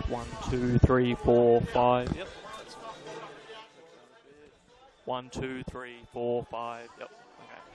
1, 2, 3, 4, 5. Yep. 1, 2, 3, 4, 5. Yep. Okay.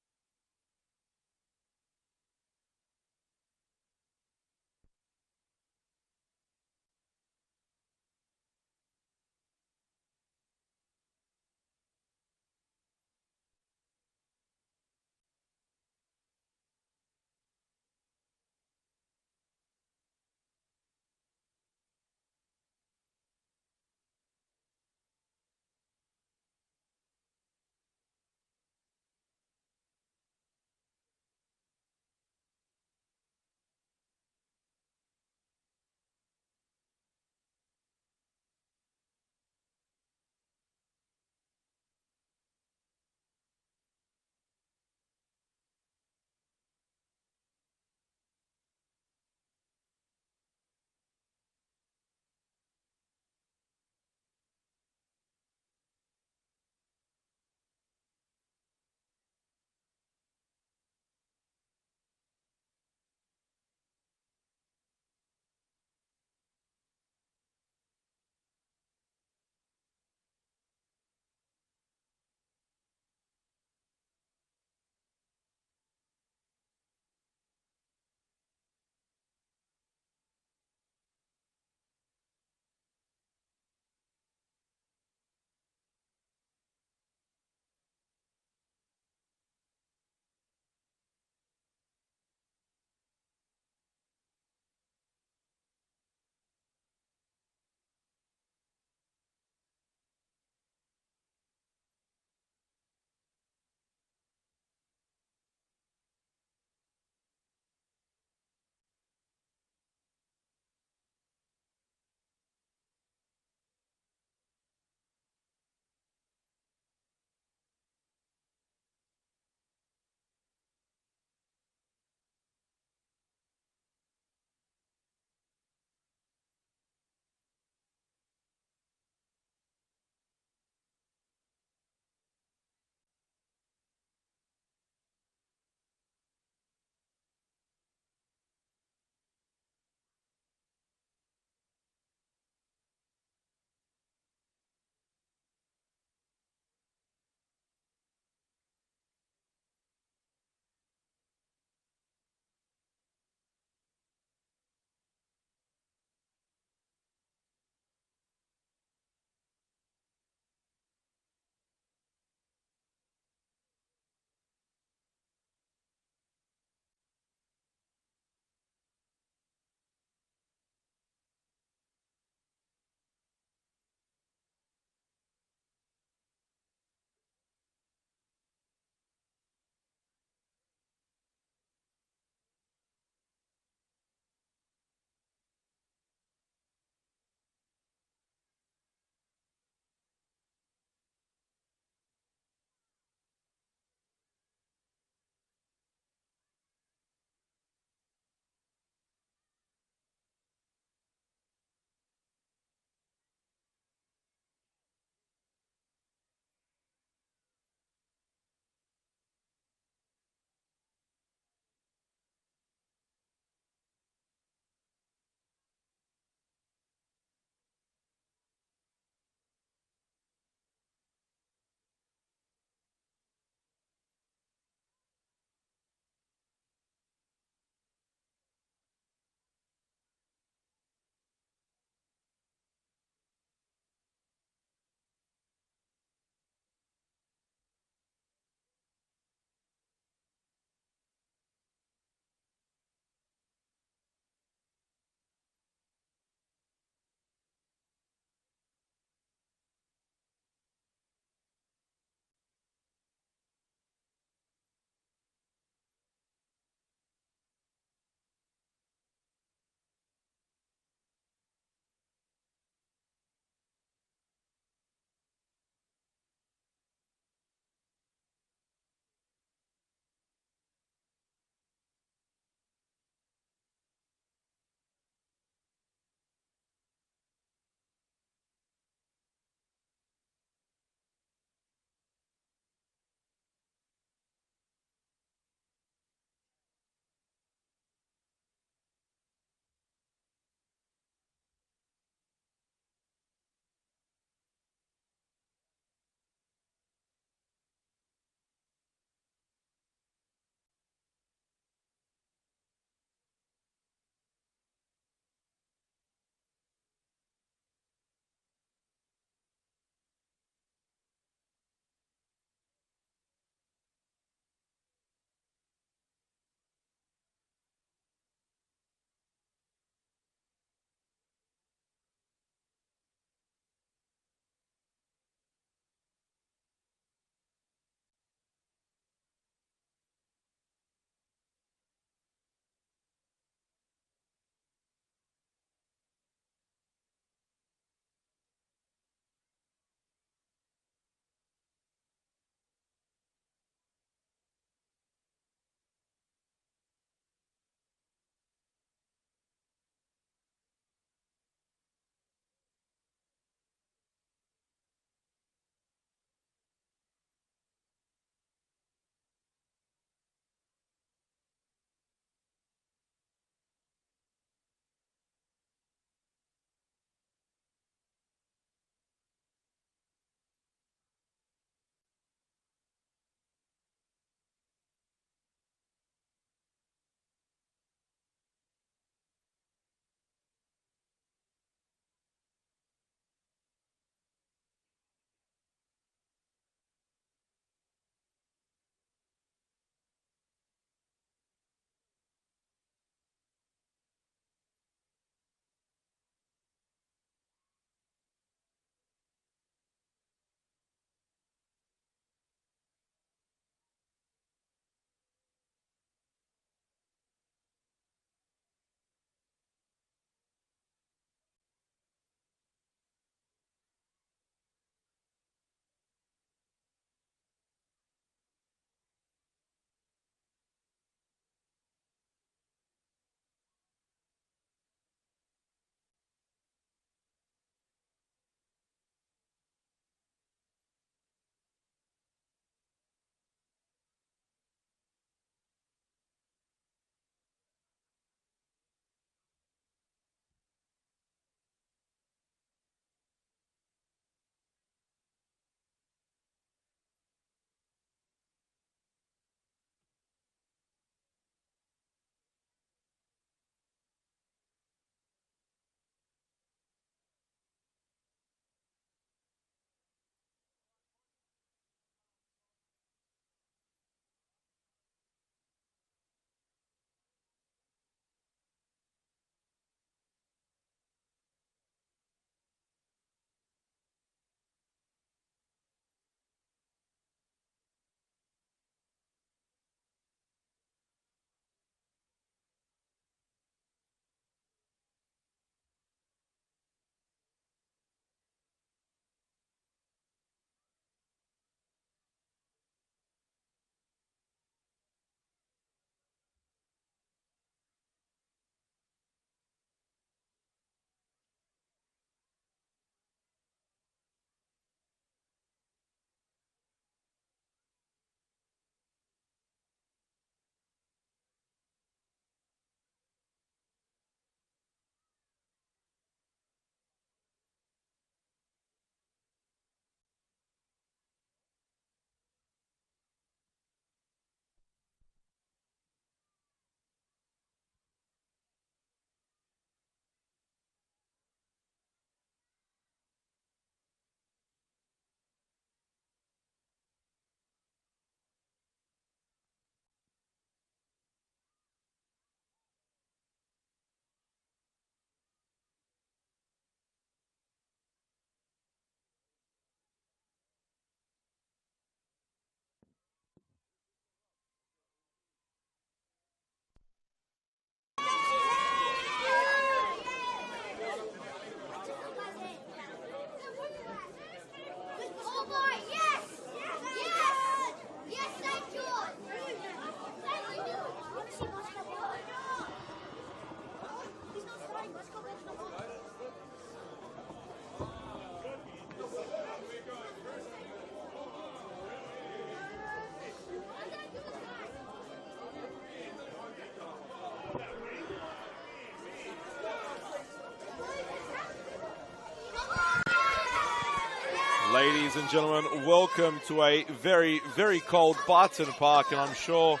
Ladies and gentlemen, welcome to a very, very cold Barton Park, and I'm sure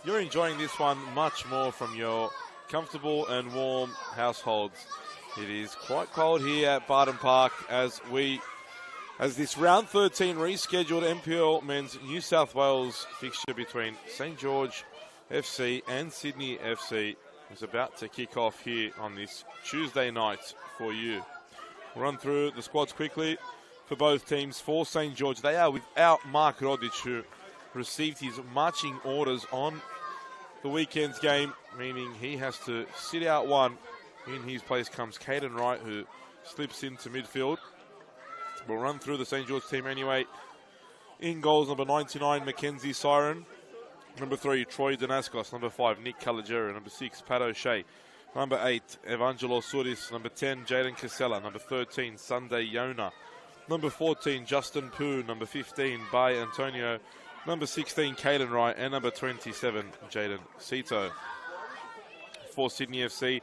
you're enjoying this one much more from your comfortable and warm households. It is quite cold here at Barton Park as this round 13 rescheduled NPL Men's New South Wales fixture between St George FC and Sydney FC is about to kick off here on this Tuesday night for you. We'll run through the squads quickly for both teams. For St George, they are without Mark Rodic, who received his marching orders on the weekend's game, meaning he has to sit out one. In his place comes Caden Wright, who slips into midfield. We'll run through the St George team anyway. In goals, number 99, Mackenzie Siren. Number 3, Troy Danaskos. Number 5, Nick Calagera. Number 6, Pat O'Shea. Number 8, Evangelo Suris. Number 10, Jaden Casella. Number 13, Sunday Yona. Number 14, Justin Poo. Number 15, Bai Antonio. Number 16, Caden Wright. And number 27, Jaden Cito. For Sydney FC,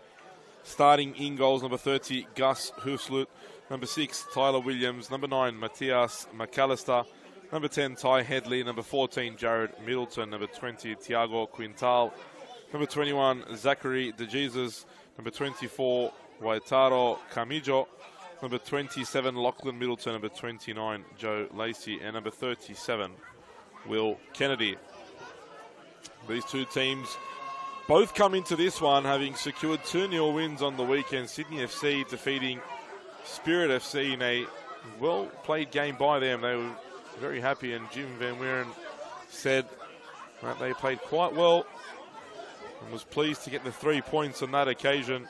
starting in goals, number 30, Gus Hoofslut. Number 6, Tyler Williams. Number 9, Matthias McAllister. Number 10, Ty Headley. Number 14, Jared Middleton. Number 20, Tiago Quintal. Number 21, Zachary DeJesus. Number 24, Waitaro Camijo. Number 27, Lachlan Middleton. Number 29, Joe Lacey. And number 37, Will Kennedy. These two teams both come into this one having secured 2-0 wins on the weekend. Sydney FC defeating Spirit FC in a well-played game by them. They were very happy, and Jim Van Wieren said that they played quite well and was pleased to get the 3 points on that occasion.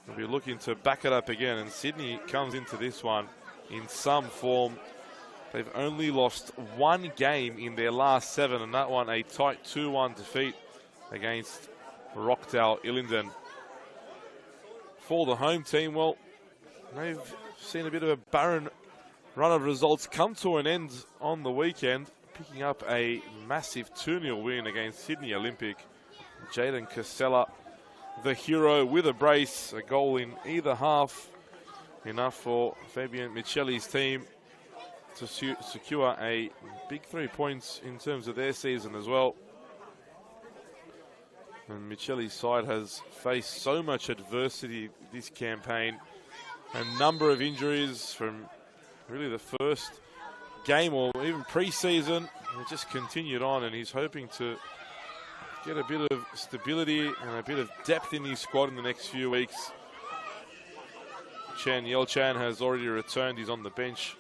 They'll be looking to back it up again, and Sydney comes into this one in some form. They've only lost one game in their last 7, and that one a tight 2-1 defeat against Rockdale Illingdon. For the home team, well, they've seen a bit of a barren run of results come to an end on the weekend, picking up a massive 2-0 win against Sydney Olympic. Jaden Casella, the hero, with a brace, a goal in either half, enough for Fabian Micheli's team to secure a big 3 points in terms of their season as well. And Micheli's side has faced so much adversity this campaign. A number of injuries from really the first game or even pre-season. It just continued on, and he's hoping to get a bit of stability and a bit of depth in his squad in the next few weeks. Chan Yelchan has already returned. He's on the bench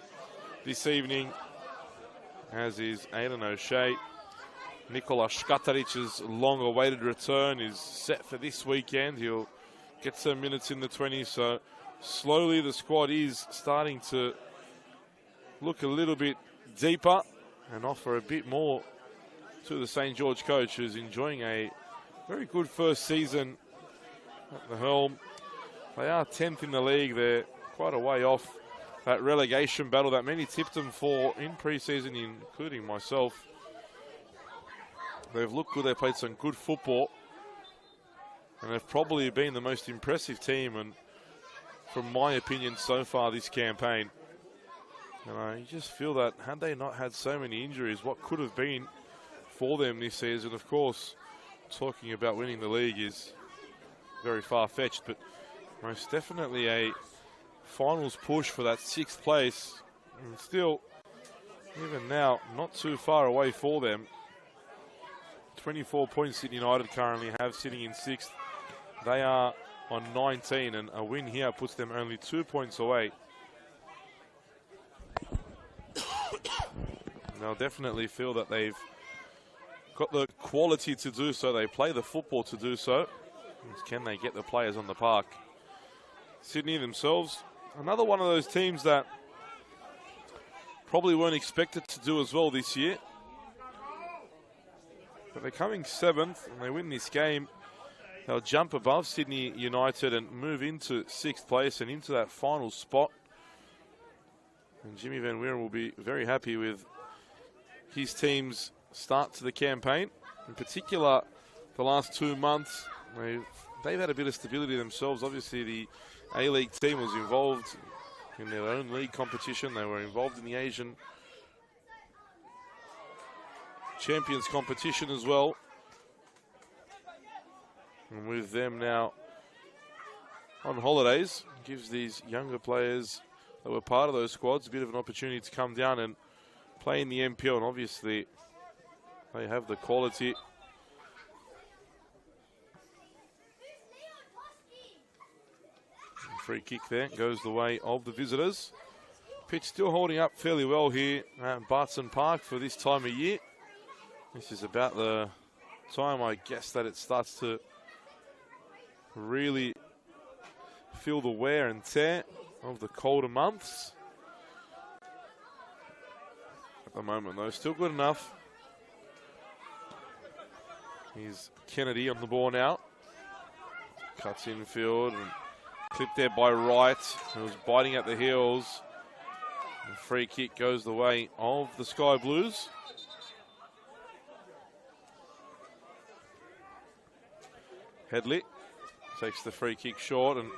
this evening, as is Aidan O'Shea. Nikola Škataric's long-awaited return is set for this weekend. He'll get some minutes in the 20s, so slowly the squad is starting to look a little bit deeper and offer a bit more to the St George coach, who's enjoying a very good first season at the helm. They are 10th in the league. They're quite a way off that relegation battle that many tipped them for in pre-season, including myself. They've looked good. They've played some good football, and they've probably been the most impressive team, and from my opinion so far this campaign. And you just feel that had they not had so many injuries, what could have been for them this season. Of course, talking about winning the league is very far-fetched, but most definitely a finals push for that 6th place. And still, even now, not too far away for them. 24 points Sydney United currently have, sitting in 6th. They are on 19, and a win here puts them only 2 points away. They'll definitely feel that they've got the quality to do so. They play the football to do so. Can they get the players on the park? Sydney themselves, another one of those teams that probably weren't expected to do as well this year. But they're coming 7th, and they win this game. They'll jump above Sydney United and move into 6th place and into that final spot. And Jimmy Van Wieren will be very happy with his team's start to the campaign. In particular, the last 2 months, they've had a bit of stability themselves. Obviously, the A-League team was involved in their own league competition. They were involved in the Asian Champions competition as well. And with them now on holidays, gives these younger players that were part of those squads a bit of an opportunity to come down and play in the NPL. And obviously, they have the quality. Free kick there goes the way of the visitors. Pitch still holding up fairly well here at Barton Park for this time of year. This is about the time, I guess, that it starts to really feel the wear and tear of the colder months. At the moment, though, still good enough. Here's Kennedy on the ball now. Cuts infield and clipped there by Wright, who was biting at the heels. The free kick goes the way of the Sky Blues. Headley takes the free kick short, and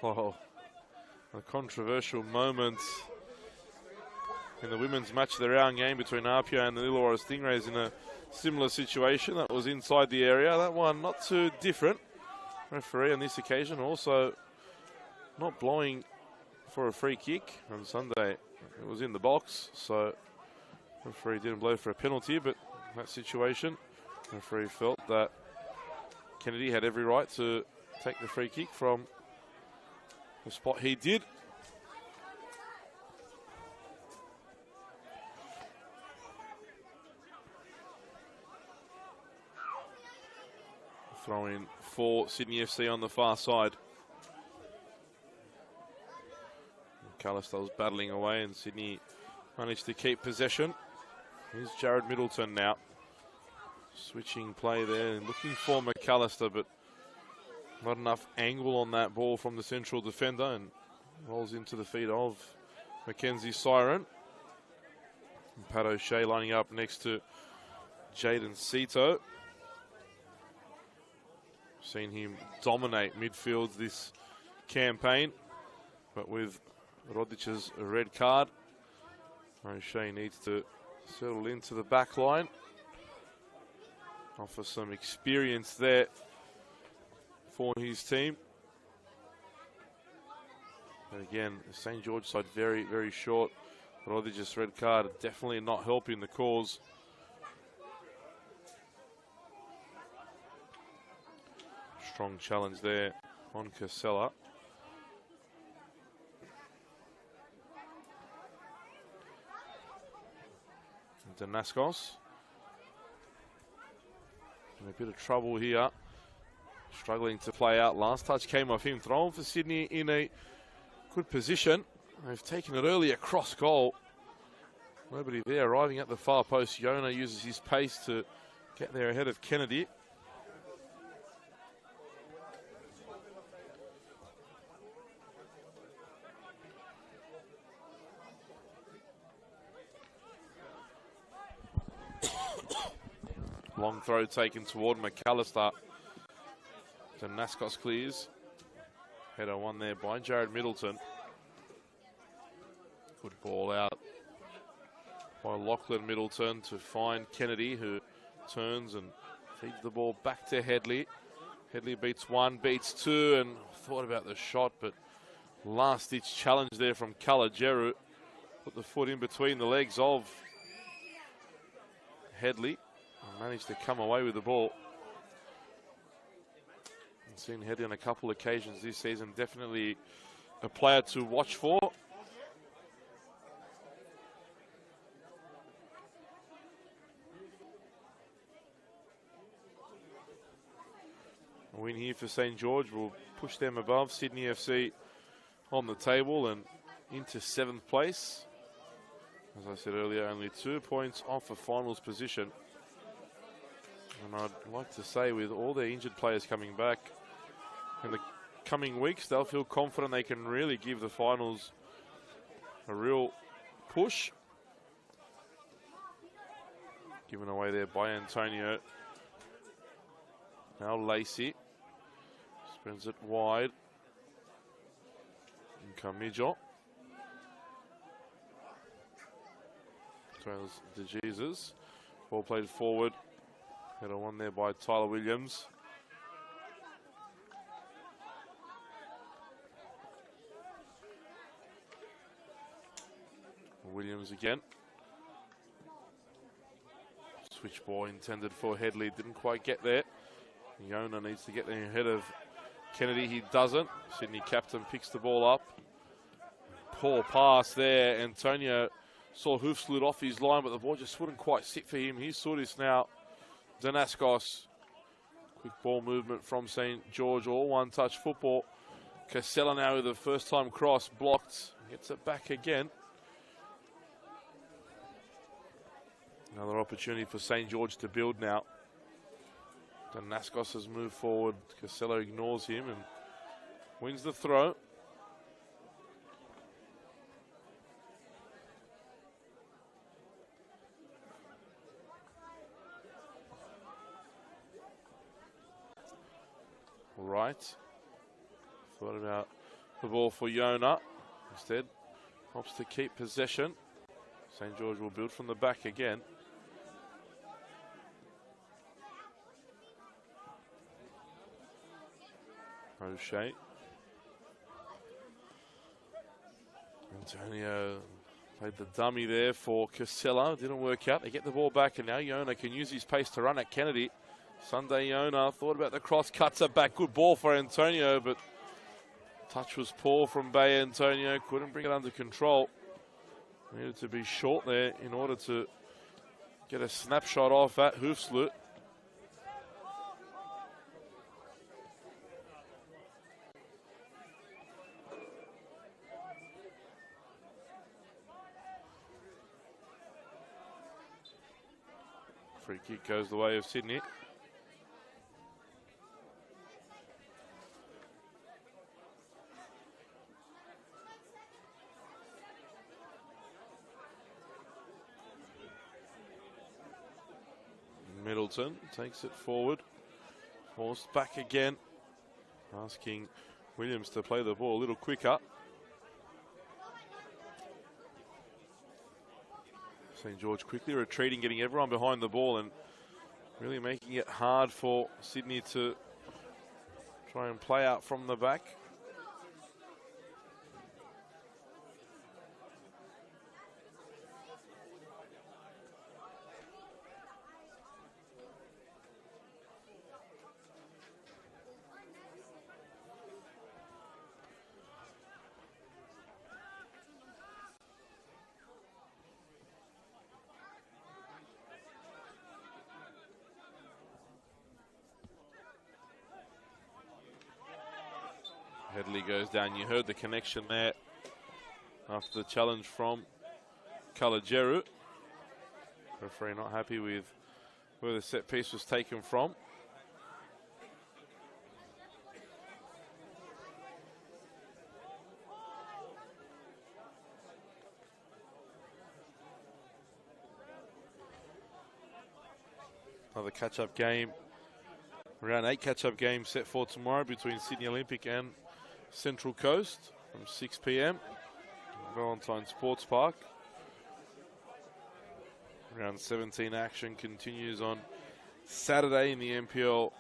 a controversial moment in the women's match of the round game between Apia and the Illawarra Stingrays in a similar situation. That was inside the area. That one not too different. Referee on this occasion also not blowing for a free kick. On Sunday it was in the box, so referee didn't blow for a penalty, but in that situation referee felt that Kennedy had every right to take the free kick from the spot he did. Throw in for Sydney FC on the far side. McAllister was battling away and Sydney managed to keep possession. Here's Jared Middleton now. Switching play there and looking for McAllister, but not enough angle on that ball from the central defender, and rolls into the feet of Mackenzie Siren. And Pat O'Shea lining up next to Jaden Cito. Seen him dominate midfields this campaign, but with Rodic's red card, O'Shea needs to settle into the back line. Offer some experience there for his team. And again, the St. George side very, very short. Rodic's red card definitely not helping the cause. Strong challenge there on Casella. Danaskos in a bit of trouble here. Struggling to play out. Last touch came off him. Thrown for Sydney in a good position. They've taken it early across goal. Nobody there. Arriving at the far post. Yona uses his pace to get there ahead of Kennedy. Long throw taken toward McAllister. Danaskos clears. Header one there by Jared Middleton. Good ball out by Lachlan Middleton to find Kennedy, who turns and feeds the ball back to Headley. Headley beats one, beats two, and thought about the shot, but last-ditch challenge there from Kalajeru. Put the foot in between the legs of Headley. Managed to come away with the ball. I've seen Headley on a couple occasions this season. Definitely a player to watch for. A win here for St. George will push them above Sydney FC on the table and into 7th place. As I said earlier, only 2 points off a finals position. And I'd like to say, with all their injured players coming back in the coming weeks, they'll feel confident they can really give the finals a real push. Given away there by Antonio. Now Lacey spins it wide. Camijo. Trails De Jesus. Ball played forward. Header one there by Tyler Williams. Williams again. Switch ball intended for Headley. Didn't quite get there. Yona needs to get there ahead of Kennedy. He doesn't. Sydney captain picks the ball up. Poor pass there. Antonio saw Hoofsloot off his line, but the ball just wouldn't quite sit for him. He saw this now. Danaskos. Quick ball movement from St. George. All one-touch football. Casella now with a first-time cross. Blocked. Gets it back again. Another opportunity for St. George to build now. Danaskos has moved forward. Casella ignores him and wins the throw. Right. Thought about the ball for Yona. Instead, opts to keep possession. St. George will build from the back again. O'Shea. Antonio played the dummy there for Casella. Didn't work out. They get the ball back, and now Yona can use his pace to run at Kennedy. Sunday Yona thought about the cross, cuts it back. Good ball for Antonio, but touch was poor from Bay. Antonio couldn't bring it under control. Needed to be short there in order to get a snapshot off at Hoofsloot. Free kick goes the way of Sydney. Middleton takes it forward. Forced back again. Asking Williams to play the ball a little quicker. St. George quickly retreating, getting everyone behind the ball and really making it hard for Sydney to try and play out from the back. Headley goes down. You heard the connection there after the challenge from Kalajeru. Referee not happy with where the set piece was taken from. Another catch-up game. Round 8 catch-up game set for tomorrow between Sydney Olympic and Central Coast from 6 p.m. Valentine Sports Park. Round 17 action continues on Saturday in the NPL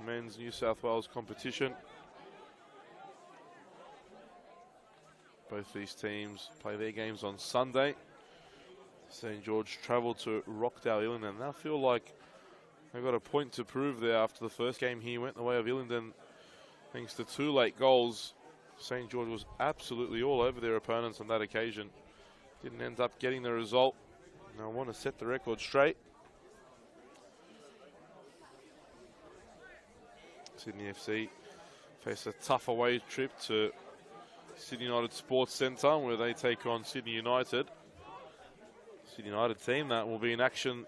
Men's New South Wales competition. Both these teams play their games on Sunday. St. George travel to Rockdale, Illingdon. They feel like they've got a point to prove there after the first game here went the way of Illingdon. Thanks to 2 late goals, St. George was absolutely all over their opponents on that occasion. Didn't end up getting the result. Now I want to set the record straight. Sydney FC face a tough away trip to Sydney United Sports Centre where they take on Sydney United. Sydney United team that will be in action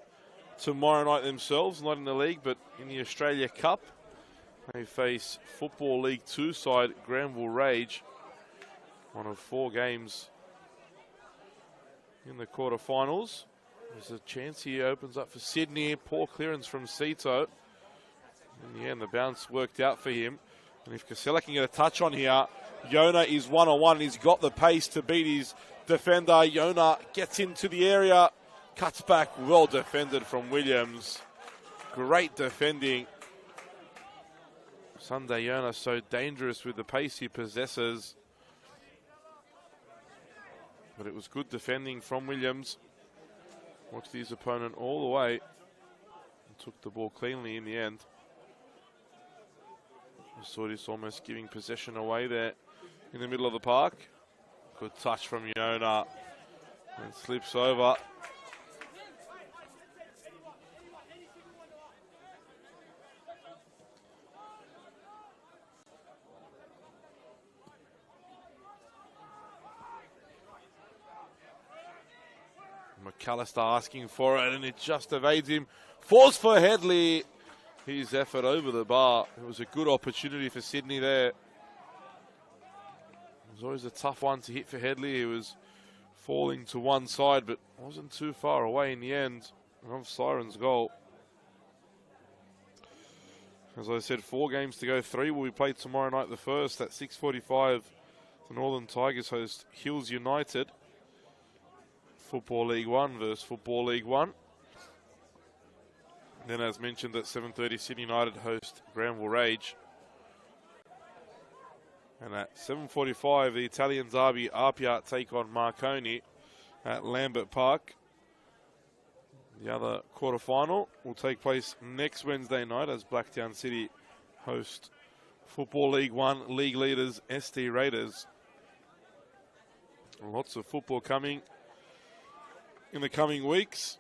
tomorrow night themselves, not in the league but in the Australia Cup. They face Football League 2 side Granville Rage. One of 4 games in the quarterfinals. There's a chance he opens up for Sydney. Poor clearance from Cito. In the end, the bounce worked out for him. And if Casella can get a touch on here, Yona is one-on-one. He's got the pace to beat his defender. Yona gets into the area, cuts back, well defended from Williams. Great defending. Sunday Yona so dangerous with the pace he possesses. But it was good defending from Williams. Watched his opponent all the way and took the ball cleanly in the end. Sotis almost giving possession away there in the middle of the park. Good touch from Yona and slips over. McAllister asking for it, and it just evades him. Falls for Headley. His effort over the bar. It was a good opportunity for Sydney there. It was always a tough one to hit for Headley. He was falling to one side, but wasn't too far away in the end of Siren's goal. As I said, 4 games to go. 3 will be played tomorrow night. The first at 6:45. The Northern Tigers host Hills United. Football League 1 versus Football League 1. Then, as mentioned, at 7:30, Sydney United host Granville Rage. And at 7:45, the Italian derby, Arpiat take on Marconi at Lambert Park. The other quarterfinal will take place next Wednesday night as Blacktown City host Football League 1 league leaders ST Raiders. Lots of football coming in the coming weeks.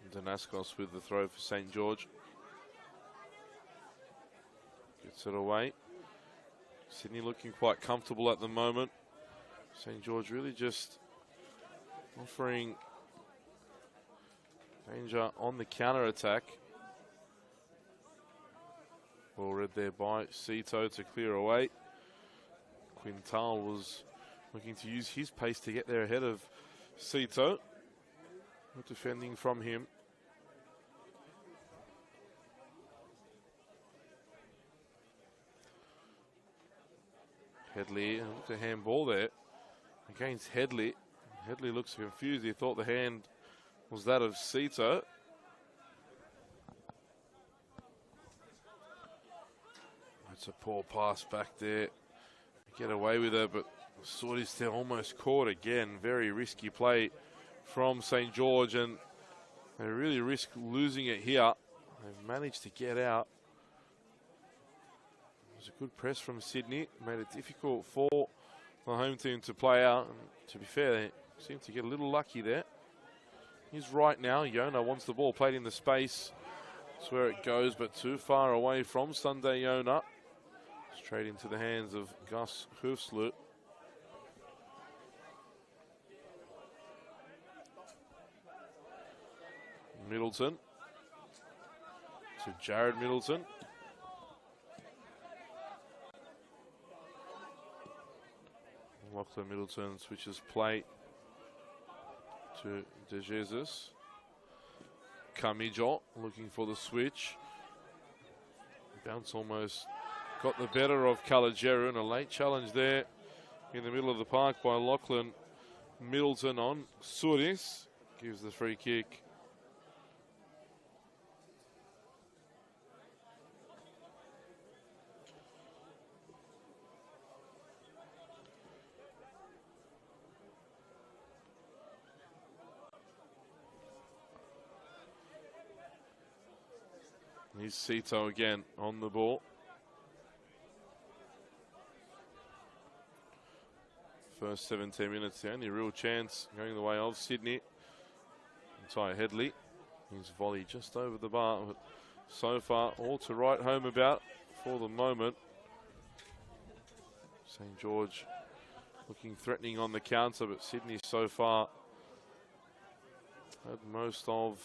Danaskos with the throw for St. George. Gets it away. Sydney looking quite comfortable at the moment. St. George really just offering danger on the counter-attack. Well read there by Cito to clear away. Quintal was looking to use his pace to get there ahead of Cito. Good defending from him. Headley, looked a handball there against Headley. Headley looks confused. He thought the hand was that of Cito. It's a poor pass back there. Get away with it, but Sortis still almost caught again. Very risky play from St. George, and they really risk losing it here. They've managed to get out. It was a good press from Sydney. Made it difficult for the home team to play out. And to be fair, they seem to get a little lucky there. He's right now. Yona wants the ball played in the space. That's where it goes, but too far away from Sunday Yona. Straight into the hands of Gus Hoofsloot. Middleton to Jared Middleton. Lachlan Middleton switches play to De Jesus. Camijo looking for the switch. Bounce almost got the better of Calageru, and a late challenge there in the middle of the park by Lachlan Middleton on Suris. Gives the free kick. Here's Cito again on the ball. First 17 minutes, the only real chance going the way of Sydney. Ty Headley. His volley just over the bar, but so far all to write home about for the moment. St. George looking threatening on the counter, but Sydney so far had most of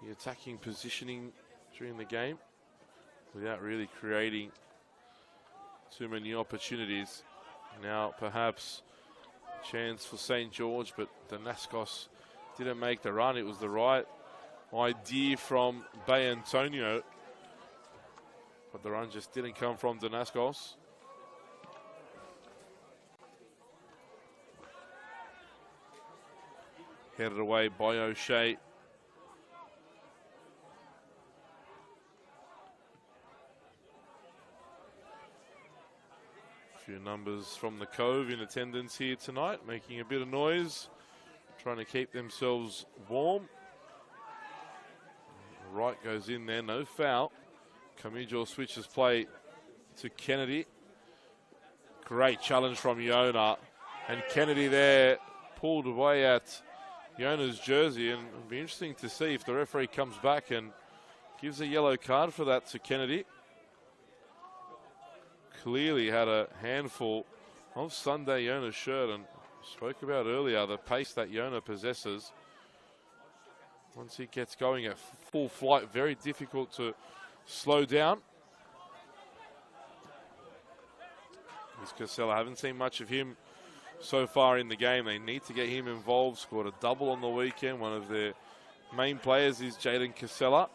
the attacking positioning during the game without really creating too many opportunities. Now perhaps chance for St. George, but Danaskos didn't make the run. It was the right idea from Bay Antonio, but the run just didn't come from Danaskos. Headed away by O'Shea. A few numbers from the Cove in attendance here tonight, making a bit of noise, trying to keep themselves warm. Right goes in there, no foul. Kamijo switches play to Kennedy. Great challenge from Yona, and Kennedy there pulled away at Yona's jersey, and it'll be interesting to see if the referee comes back and gives a yellow card for that to Kennedy. Clearly had a handful of Sunday Yona's shirt, and spoke about earlier the pace that Yona possesses. Once he gets going at full flight, very difficult to slow down. This Casella, haven't seen much of him so far in the game. They need to get him involved. Scored a double on the weekend. One of their main players is Jaden Casella.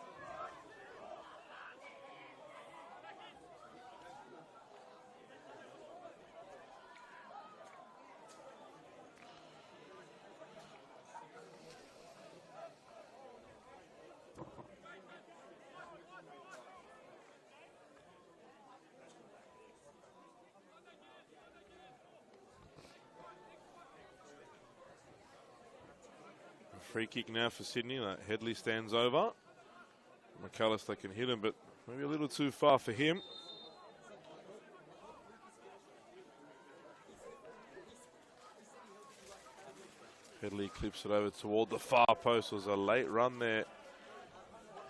Free kick now for Sydney. Headley stands over. McAllister can hit him, but maybe a little too far for him. Headley clips it over toward the far post. Was a late run there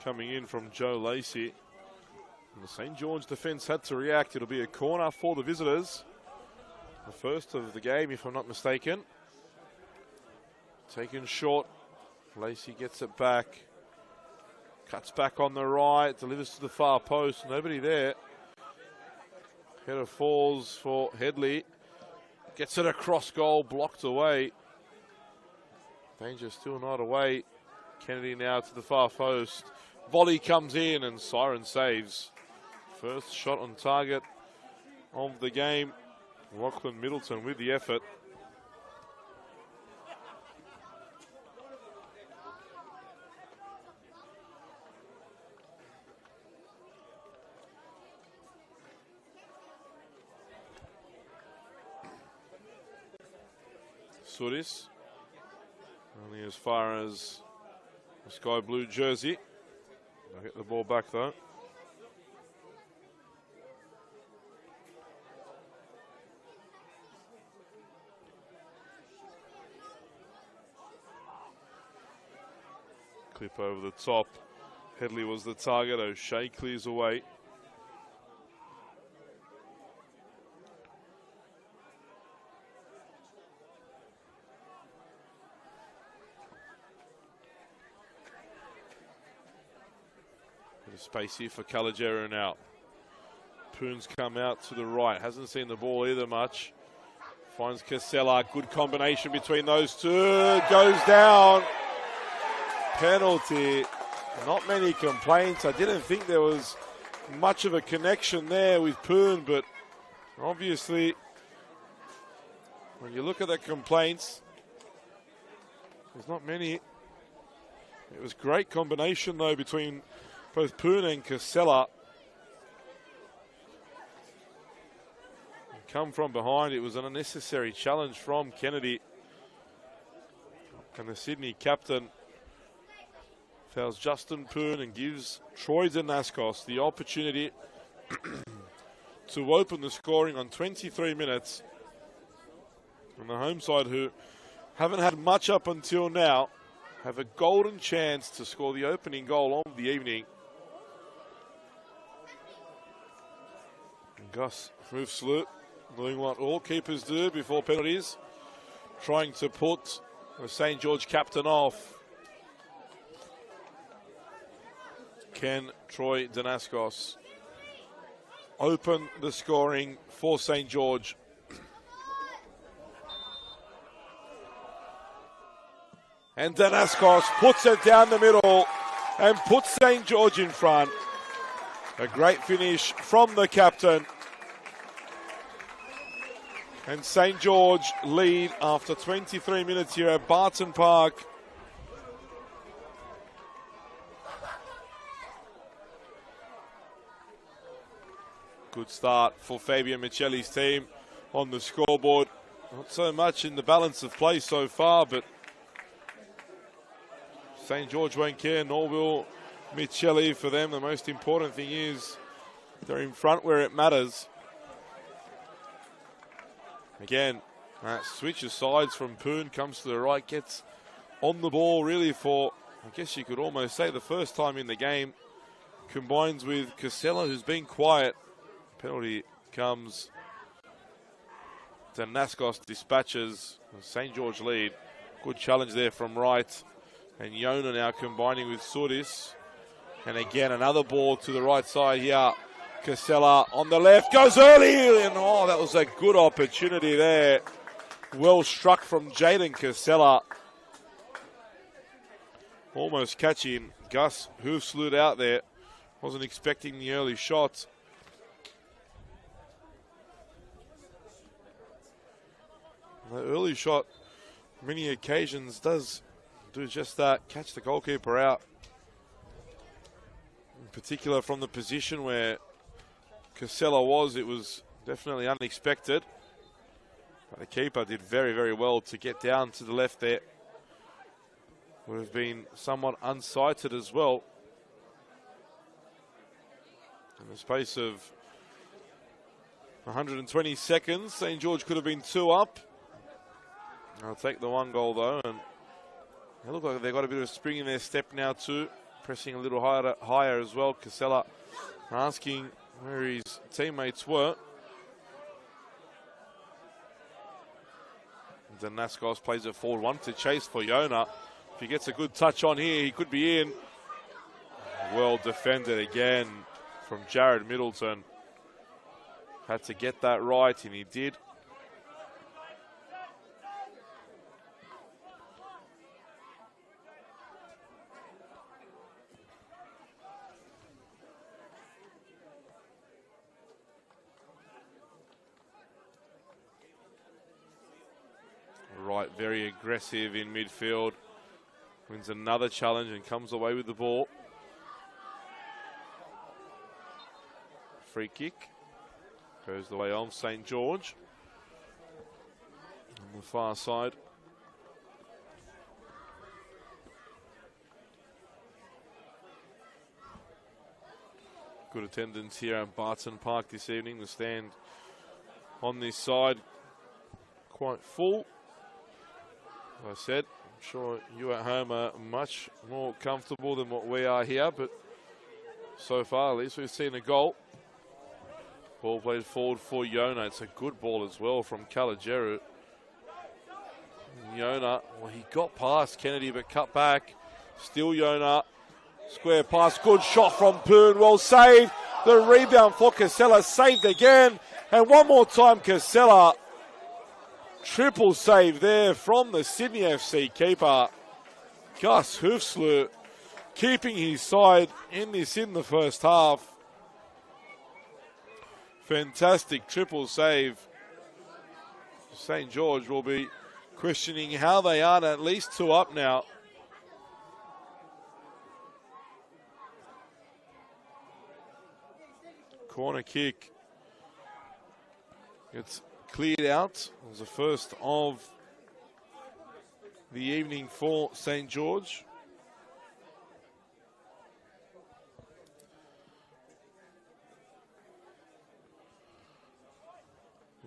coming in from Joe Lacey. And the St. George defence had to react. It'll be a corner for the visitors. The first of the game, if I'm not mistaken. Taken short. Lacey gets it back. Cuts back on the right. Delivers to the far post. Nobody there. Header falls for Headley. Gets it across goal. Blocked away. Danger still not away. Kennedy now to the far post. Volley comes in and Siren saves. First shot on target of the game. Lachlan Middleton with the effort. Sudis, only as far as the sky blue jersey. I'll get the ball back though. Clip over the top. Headley was the target. O'Shea clears away. Space here for Calogero now. Poon's come out to the right. Hasn't seen the ball either much. Finds Casella. Good combination between those two. Goes down. Penalty. Not many complaints. I didn't think there was much of a connection there with Poon, but obviously when you look at the complaints, there's not many. It was great combination though between both Poon and Casella. Come from behind. It was an unnecessary challenge from Kennedy. And the Sydney captain fouls Justin Poon and gives Troy Danaskos the opportunity to open the scoring on 23 minutes. And the home side, who haven't had much up until now, have a golden chance to score the opening goal of the evening. Gus moves slow. doing what all keepers do before penalties, trying to put the St. George captain off. Can Troy Danaskos open the scoring for St. George? And Danaskos puts it down the middle and puts St. George in front. A great finish from the captain. And St. George lead after 23 minutes here at Barton Park. Good start for Fabian Michelli's team on the scoreboard. Not so much in the balance of play so far, but St. George won't care, nor will Michelli. For them, the most important thing is they're in front where it matters. Again, switches sides from Poon, comes to the right, gets on the ball really for, I guess you could almost say, the first time in the game. Combines with Casella, who's been quiet. Penalty comes. Danaskos dispatches St. George lead. Good challenge there from right. And Yona now combining with Sudis. And again, another ball to the right side here. Casella on the left, goes early, and oh, that was a good opportunity there. Well struck from Jaden Casella. Almost catching Gus Hoofsloot out there. Wasn't expecting the early shot. The early shot, many occasions, does do just that, catch the goalkeeper out. In particular from the position where Casella was, it was definitely unexpected. But the keeper did very, very well to get down to the left there. Would have been somewhat unsighted as well. In the space of 120 seconds, St. George could have been 2 up. I'll take the 1 goal though, and they look like they've got a bit of a spring in their step now too, pressing a little higher as well. Casella asking where his teammates were. Danaskos plays it forward, 1 to chase for Yona. If he gets a good touch on here, he could be in. Well defended again from Jared Middleton. Had to get that right, and he did. Right, very aggressive in midfield. Wins another challenge and comes away with the ball. Free kick. Goes the way of St. George. On the far side. Good attendance here at Barton Park this evening. The stand on this side quite full. As I said, I'm sure you at home are much more comfortable than what we are here, but so far at least we've seen a goal. Ball played forward for Yona. It's a good ball as well from Kalajeru. Yona, well, he got past Kennedy but cut back. Still Yona. Square pass, good shot from Poon, well saved. The rebound for Casella, saved again. And one more time Casella. Triple save there from the Sydney FC keeper. Gus Hoofsloot keeping his side in the first half. Fantastic triple save. St. George will be questioning how they are at least 2 up now. Corner kick. It's cleared out. It was the first of the evening for St. George.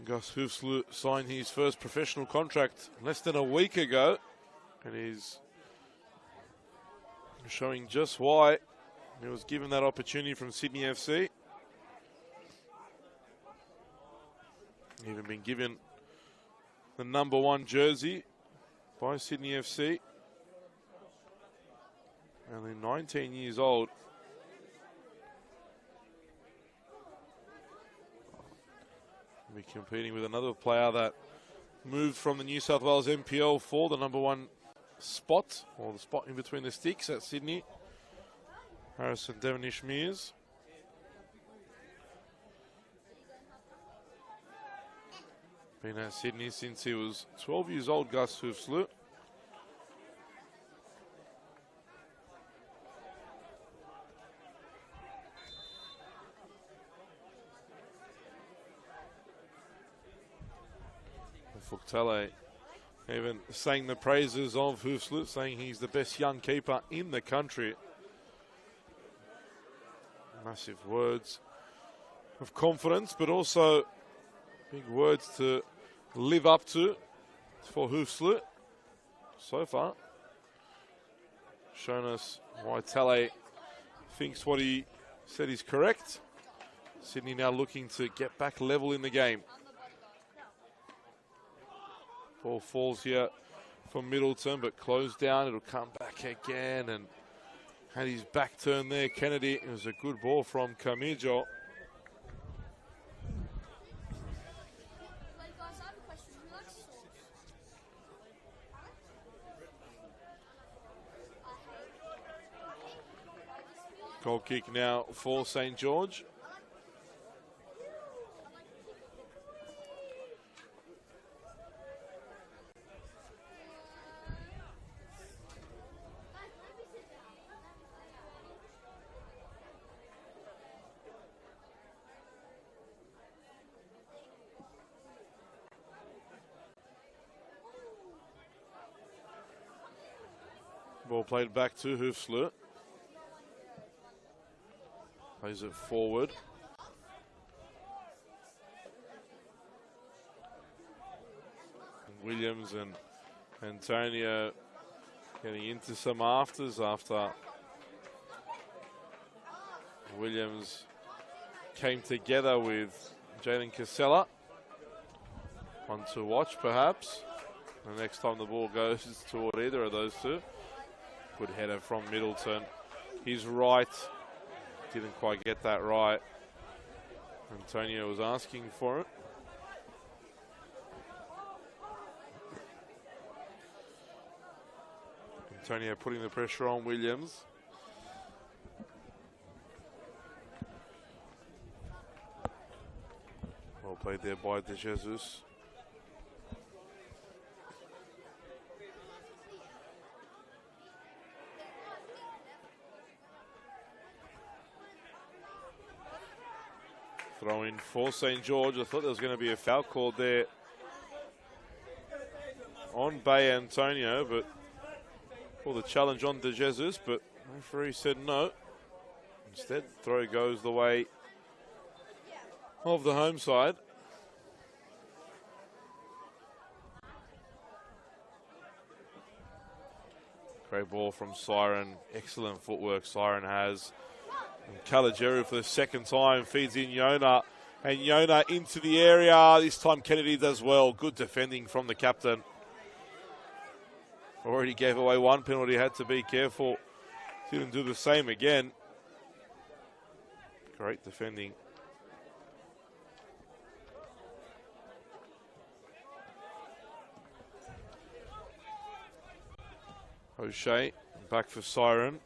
Gus Hoofsloot signed his first professional contract less than a week ago, and he's showing just why he was given that opportunity from Sydney FC. Even been given the number 1 jersey by Sydney FC. Only 19 years old. Be competing with another player that moved from the New South Wales NPL for the number 1 spot, or the spot in between the sticks at Sydney. Harrison Devonish Mears. Been at Sydney since he was 12 years old, Gus Hoofsloot. Fuktale even sang the praises of Hoofsloot, saying he's the best young keeper in the country. Massive words of confidence, but also big words to live up to for Hoofsloot so far. Shown us why Tale thinks what he said is correct. Sydney now looking to get back level in the game. Ball falls here from Middleton, but closed down. It'll come back again, and had his back turned there. Kennedy, it was a good ball from Camijo. Goal kick now for St. George. Ball played back to Hoofsloot. Plays it forward. Williams and Antonio getting into some afters after Williams came together with Jalen Casella. One to watch, perhaps. The next time the ball goes toward either of those two. Good header from Middleton. He's right. Didn't quite get that right. Antonio was asking for it. Antonio putting the pressure on Williams. Well played there by De Jesus. Throw in for St. George. I thought there was going to be a foul called there on Bay Antonio, but for the challenge on De Jesus, but the referee said no. Instead, throw goes the way of the home side. Great ball from Siren. Excellent footwork Siren has. And Caligeru for the second time feeds in Yona. And Yona into the area. This time Kennedy does well. Good defending from the captain. Already gave away one penalty. Had to be careful. Didn't do the same again. Great defending. O'Shea back for Siren.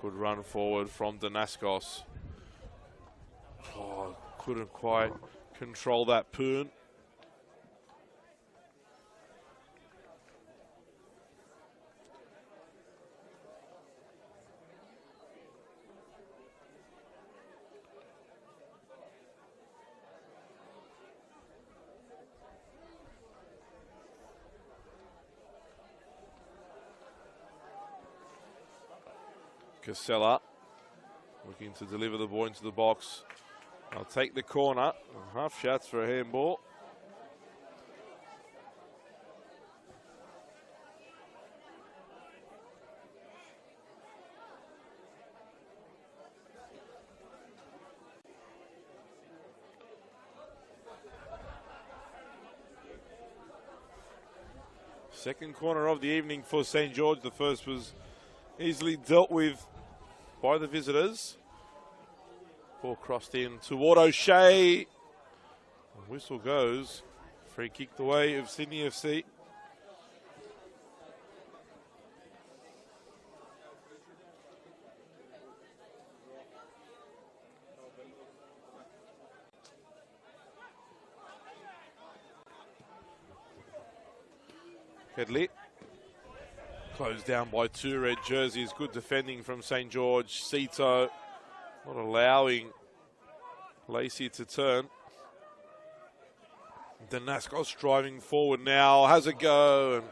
Good run forward from Danaskos. Oh, couldn't quite control that Poon. Casella looking to deliver the ball into the box. I'll take the corner. Half shots for a handball. Second corner of the evening for St. George. The first was easily dealt with by the visitors. Ball crossed in toward O'Shea. Whistle goes. Free kick the way of Sydney FC. Headley. Closed down by two red jerseys. Good defending from St. George. Cito not allowing Lacey to turn. Danaskos driving forward now. Has a go. And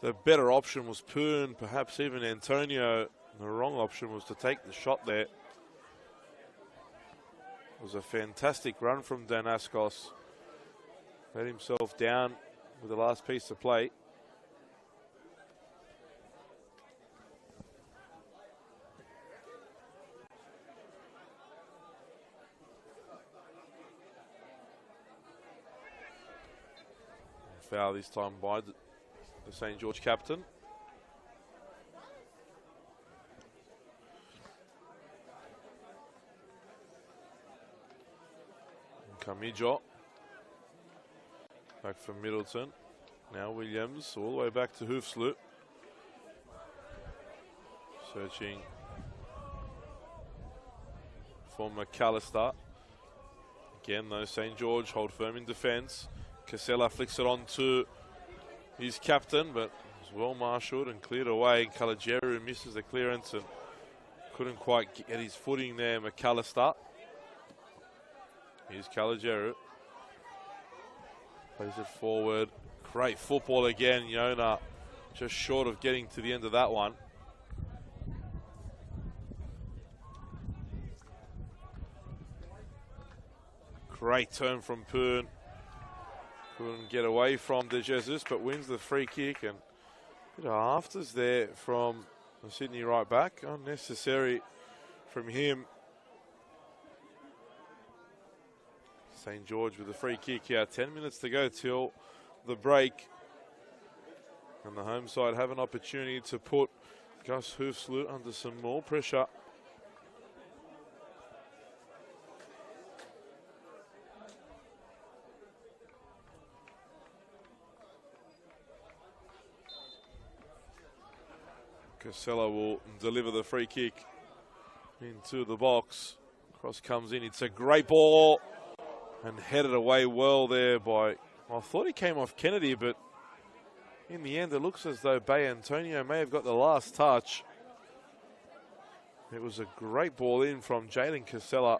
the better option was Poon, perhaps even Antonio. The wrong option was to take the shot there. It was a fantastic run from Danaskos. Let himself down with the last piece of play. Foul this time by the St. George captain. Kamijo. Back from Middleton. Now Williams all the way back to Hoofsloot. Searching for McAllister. Again though, St. George hold firm in defence. Casella flicks it on to his captain, but was well marshalled and cleared away. Calageru misses the clearance and couldn't quite get his footing there. McAllister. Here's Calageru. Plays it forward. Great football again. Yona just short of getting to the end of that one. Great turn from Poon. Couldn't get away from De Jesus, but wins the free kick. And a bit of afters there from the Sydney right back. Unnecessary from him. St. George with the free kick here. 10 minutes to go till the break. And the home side have an opportunity to put Gus Hoofsloot under some more pressure. Casella will deliver the free kick into the box. Cross comes in. It's a great ball and headed away well there by, I thought he came off Kennedy, but in the end it looks as though Bay Antonio may have got the last touch. It was a great ball in from Jalen Casella.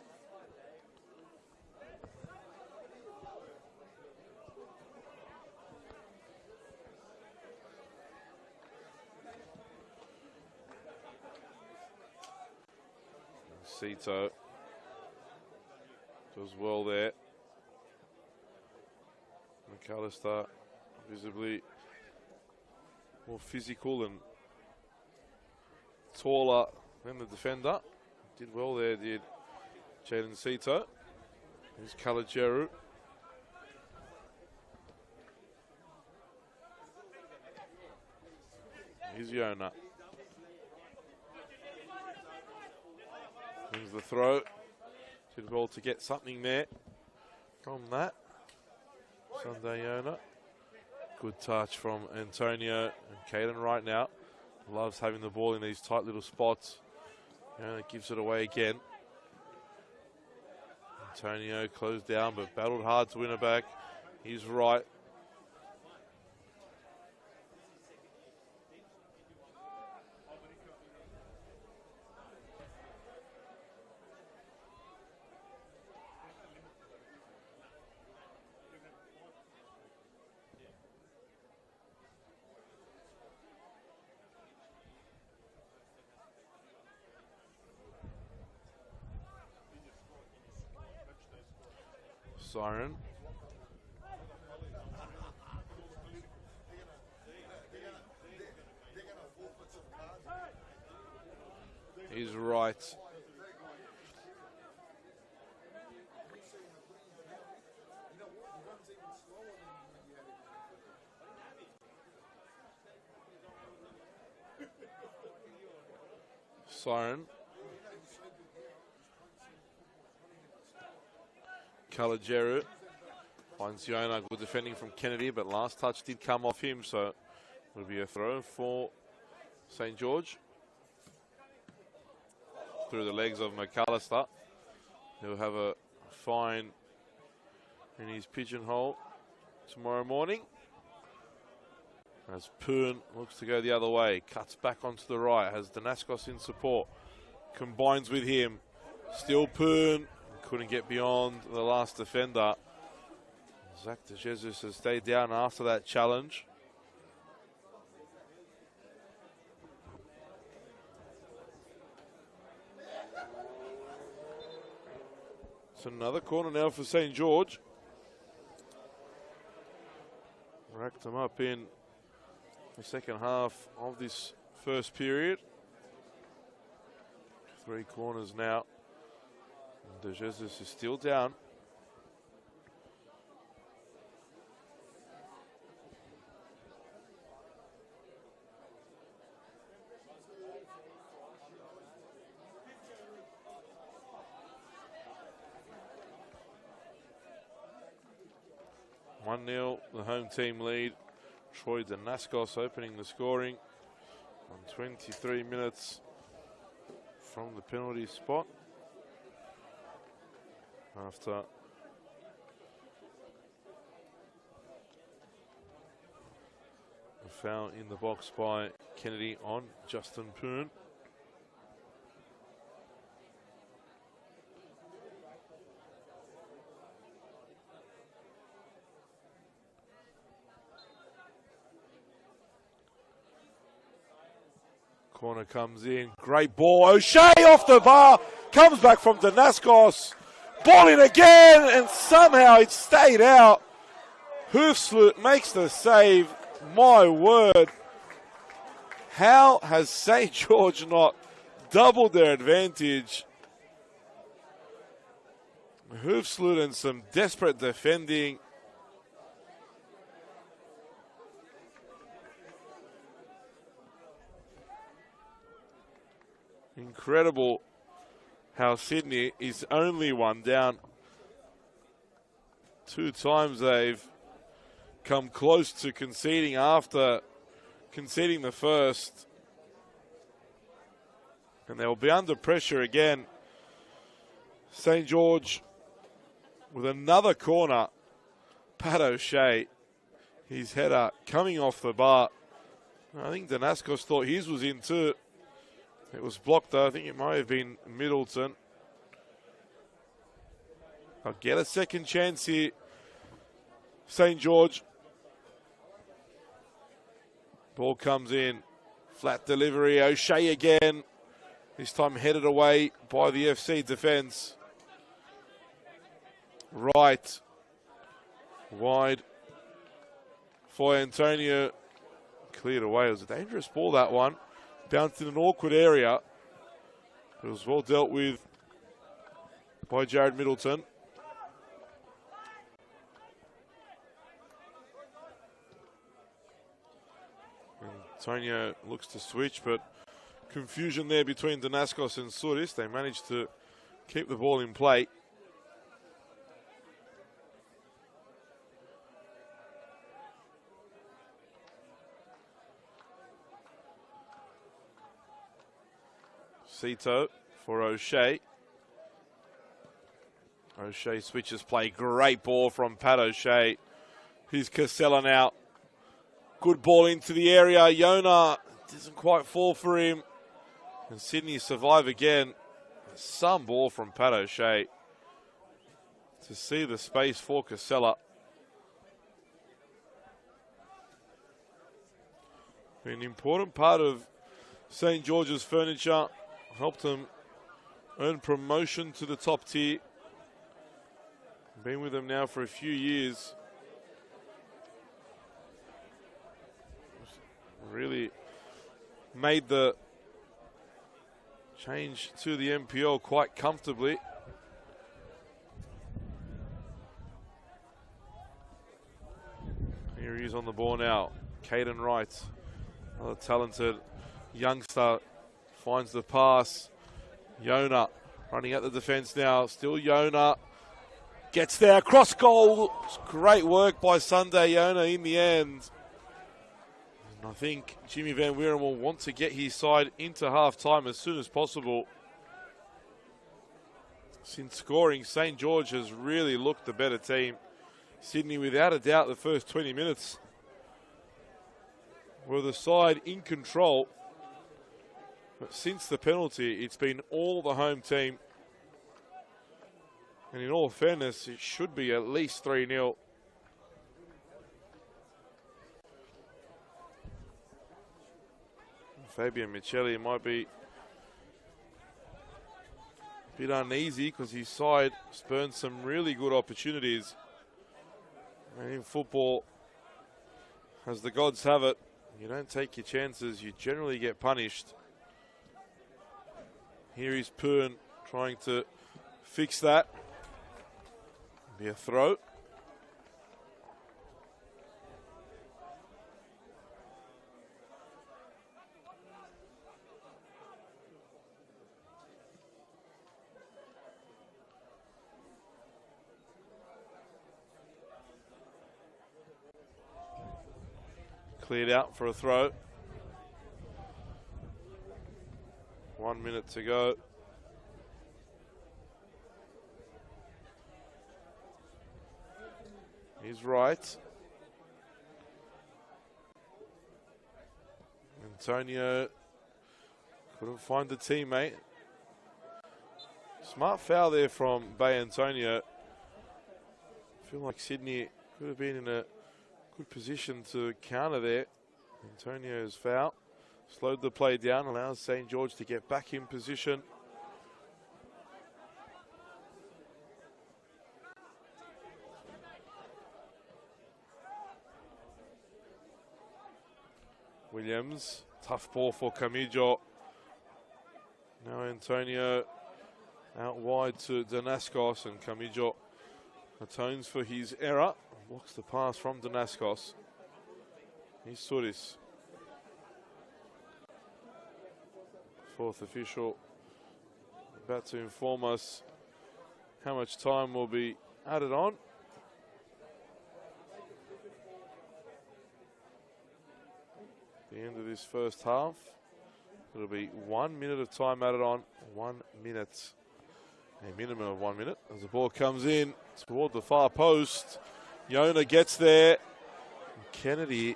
Cito does well there. McAllister visibly more physical and taller than the defender. Did well there, did Jaden Cito. Here's Calageru. Here's Yona. Brings the throw. Did well to get something there from that. Sunday Yona. Good touch from Antonio and Caden right now. Loves having the ball in these tight little spots. Yona gives it away again. Antonio closed down but battled hard to win it back. He's right. Siren. He's right. siren. Kalajeru finds Yona, good defending from Kennedy, but last touch did come off him, so it'll be a throw for St. George. Through the legs of McAllister. He'll have a fine in his pigeonhole tomorrow morning. As Poon looks to go the other way, cuts back onto the right, has Danaskos in support, combines with him. Still Poon, couldn't get beyond the last defender. Zach De Jesus has stayed down after that challenge. It's another corner now for St. George. Racked them up in the second half of this first period. 3 corners now. De Jesus is still down. One 0, the home team lead. Troy Danaskos opening the scoring on 23 minutes from the penalty spot. After a foul in the box by Kennedy on Justin Poon. Corner comes in, great ball, O'Shea off the bar, comes back from Danaskos, ball in again, and somehow it stayed out. Hoofsloot makes the save, my word. How has St. George not doubled their advantage? Hoofsloot and some desperate defending. Incredible how Sydney is only one down. 2 times they've come close to conceding after conceding the first. And they'll be under pressure again. St. George with another corner. Pat O'Shea, his header coming off the bar. I think Danaskos thought his was in too. It was blocked though. I think it might have been Middleton. I'll get a second chance here. St. George. Ball comes in. Flat delivery. O'Shea again. This time headed away by the FC defence. Right. Wide for Antonio. Cleared away. It was a dangerous ball, that one. Bounced in an awkward area. It was well dealt with by Jared Middleton. Antonio looks to switch, but confusion there between Danaskos and Suris. They managed to keep the ball in play. Cito for O'Shea. O'Shea switches play. Great ball from Pat O'Shea. Here's Casella now. Good ball into the area. Yona doesn't quite fall for him. And Sydney survive again. Some ball from Pat O'Shea to see the space for Casella. An important part of St. George's furniture. Helped them earn promotion to the top tier. Been with them now for a few years. Really made the change to the NPL quite comfortably. Here he is on the ball now. Caden Wright, another talented youngster finds the pass. Yona running at the defence now. Still Yona. Gets there. Cross goal. Great work by Sunday Yona in the end. And I think Jimmy Van Wieren will want to get his side into half-time as soon as possible. Since scoring, St. George has really looked the better team. Sydney, without a doubt, the first 20 minutes were the side in control. But since the penalty, it's been all the home team. And in all fairness, it should be at least 3-0. Fabian Michelli might be a bit uneasy because his side spurned some really good opportunities. And in football, as the gods have it, you don't take your chances, you generally get punished. Here is Poon trying to fix that. Be a throw. Cleared out for a throw. 1 minute to go. He's right. Antonio couldn't find the teammate. Smart foul there from Bay Antonio. I feel like Sydney could have been in a good position to counter there. Antonio's foul slowed the play down, allows St. George to get back in position. Williams, tough ball for Camijo. Now Antonio out wide to Danaskos, and Camijo atones for his error. Blocks the pass from Danaskos. Here's Suris. Fourth official about to inform us how much time will be added on. The end of this first half. It'll be 1 minute of time added on. 1 minute. A minimum of 1 minute. As the ball comes in toward the far post. Yona gets there. Kennedy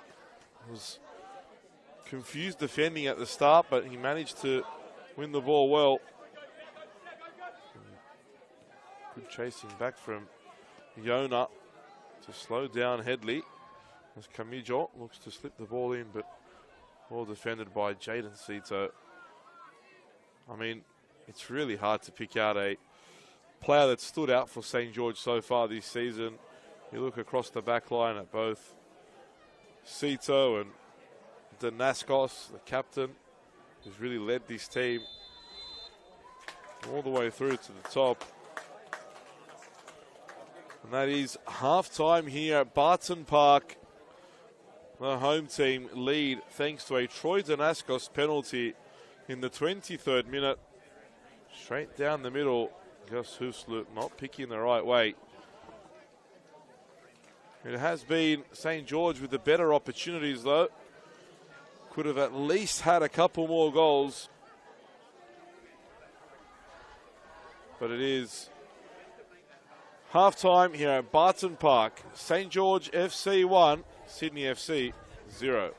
was confused defending at the start, but he managed to win the ball well. Good chasing back from Yona to slow down Headley. As Camijo looks to slip the ball in, but well defended by Jaden Cito. I mean, it's really hard to pick out a player that stood out for St. George so far this season. You look across the back line at both Cito and Danaskos, the captain, who's really led this team all the way through to the top. And that is half-time here at Barton Park. The home team lead thanks to a Troy Danaskos penalty in the 23rd minute. Straight down the middle. Gus Huslu not picking the right way. It has been St. George with the better opportunities though. Could have at least had a couple more goals. But it is half-time here at Barton Park. St. George FC 1, Sydney FC 0.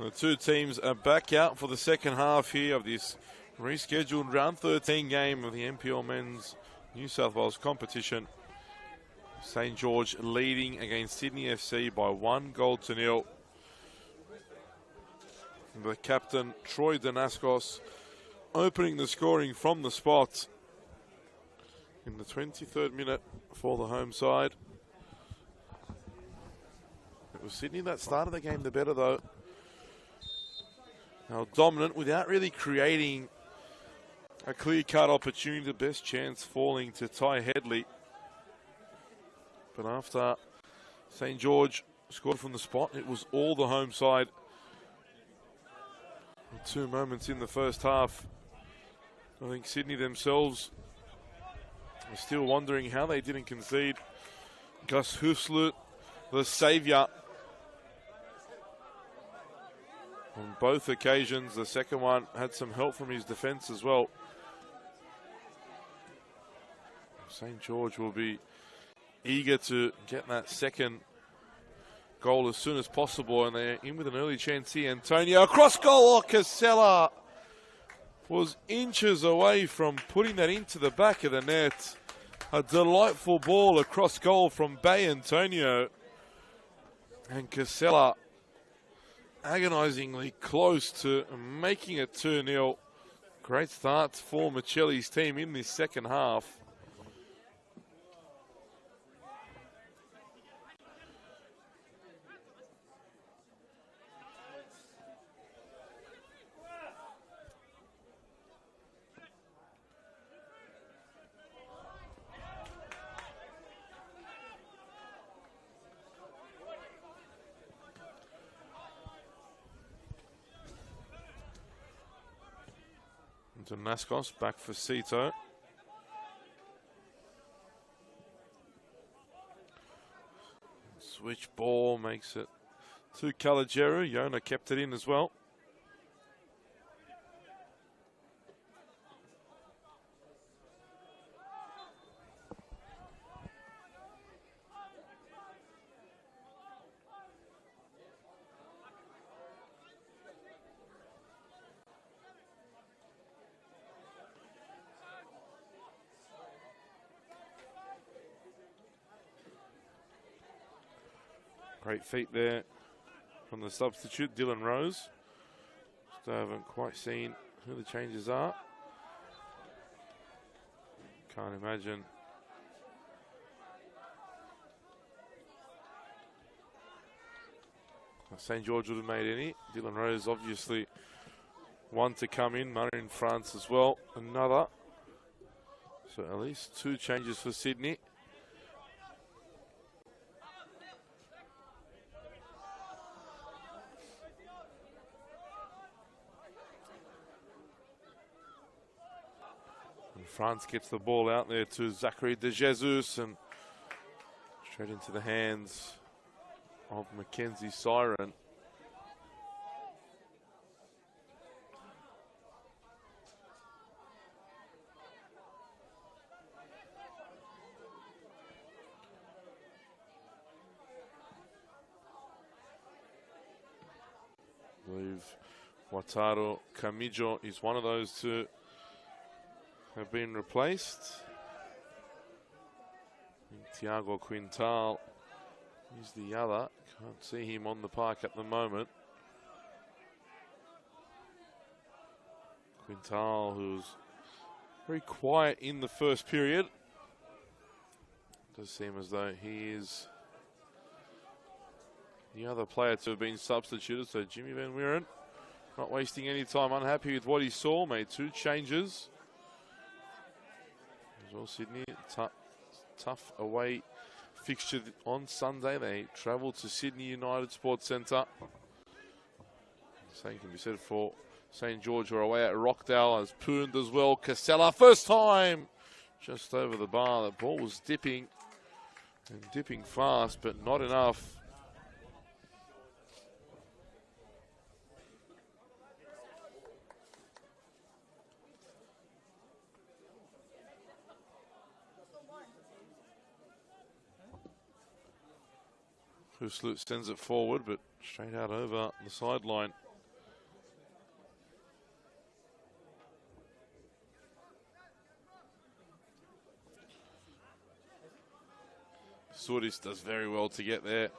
The two teams are back out for the second half here of this rescheduled round 13 game of the NPL Men's New South Wales competition. St. George leading against Sydney FC by 1-0. The captain, Troy Danaskos, opening the scoring from the spot in the 23rd minute for the home side. It was Sydney that started the game the better though. Now dominant without really creating a clear-cut opportunity, the best chance falling to Ty Headley. But after St. George scored from the spot, it was all the home side. Two moments in the first half. I think Sydney themselves are still wondering how they didn't concede. Gus Huslut, the saviour. On both occasions, the second one had some help from his defence as well. St. George will be eager to get that second goal as soon as possible, and they're in with an early chance here. Antonio across goal. Casella was inches away from putting that into the back of the net. A delightful ball across goal from Bay Antonio. And Casella agonisingly close to making it 2-0. Great start for Michelli's team in this second half. Danaskos back for Cito. Switch ball makes it to Calageru. Yona kept it in as well. Great feet there from the substitute, Dylan Rose. Still haven't quite seen who the changes are. Can't imagine. St. George would have made any. Dylan Rose obviously one to come in. Marin France as well, another. So at least two changes for Sydney. France gets the ball out there to Zachary De Jesus and straight into the hands of Mackenzie Siren. I believe Wataru Kamijo is one of those two have been replaced. Tiago Quintal is the other. Can't see him on the park at the moment. Quintal, who's very quiet in the first period. Does seem as though he is the other player to have been substituted. So Jimmy Van Wieren, not wasting any time, unhappy with what he saw, made two changes. Well, Sydney, tough away fixture on Sunday. They travel to Sydney United Sports Centre. Same can be said for St. George, who are away at Rockdale, as Poond as well. Casella, first time, just over the bar. The ball was dipping and dipping fast, but not enough. Huslut sends it forward, but straight out over the sideline. Sudis does very well to get there.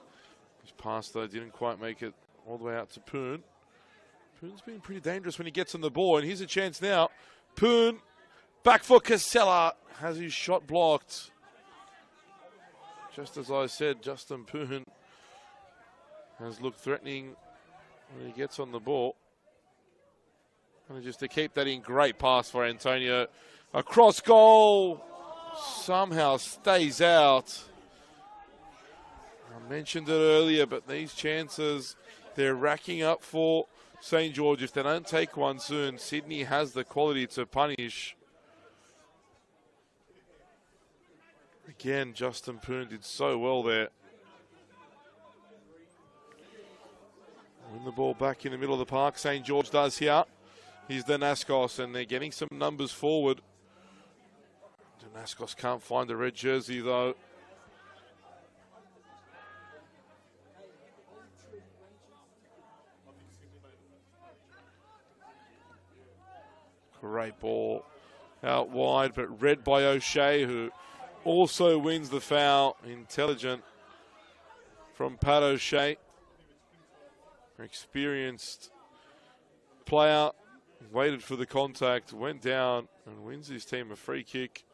His pass, though, didn't quite make it all the way out to Poon. Poon's been pretty dangerous when he gets on the ball, and here's a chance now. Poon, back for Casella, has his shot blocked. Just as I said, Justin Poon has looked threatening when he gets on the ball. And just to keep that in, great pass for Antonio. Across goal, somehow stays out. I mentioned it earlier, but these chances, they're racking up for St. George. If they don't take one soon, Sydney has the quality to punish. Again, Justin Poon did so well there. Win the ball back in the middle of the park. St. George does here. Here's Danaskos, and they're getting some numbers forward. Danaskos can't find the red jersey, though. Great ball out wide, but read by O'Shea, who also wins the foul. Intelligent from Pat O'Shea. Experienced player. Waited for the contact, went down, and wins his team a free kick.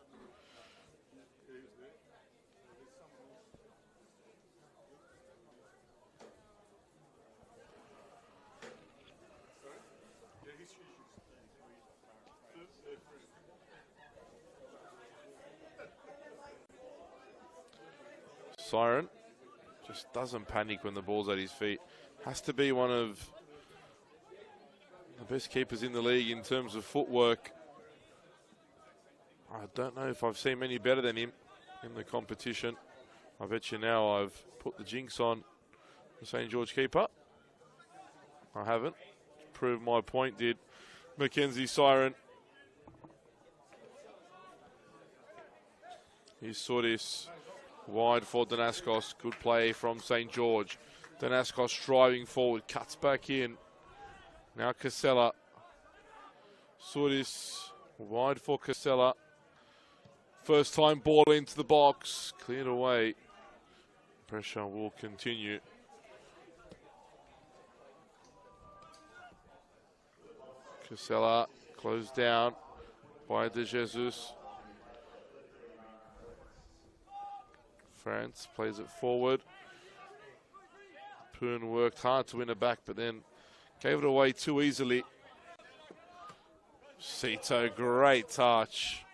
Siren just doesn't panic when the ball's at his feet. Has to be one of the best keepers in the league in terms of footwork. I don't know if I've seen many better than him in the competition. I bet you now I've put the jinx on the St. George keeper. I haven't. Proved my point, did Mackenzie Siren. Here's Sudis. Wide for Danaskos. Good play from St. George. Danaskos driving forward. Cuts back in. Now Casella. Sudis wide for Casella. First time ball into the box. Cleared away. Pressure will continue. Casella closed down by De Jesus. France plays it forward. Poon worked hard to win it back, but then gave it away too easily. Sito, great touch.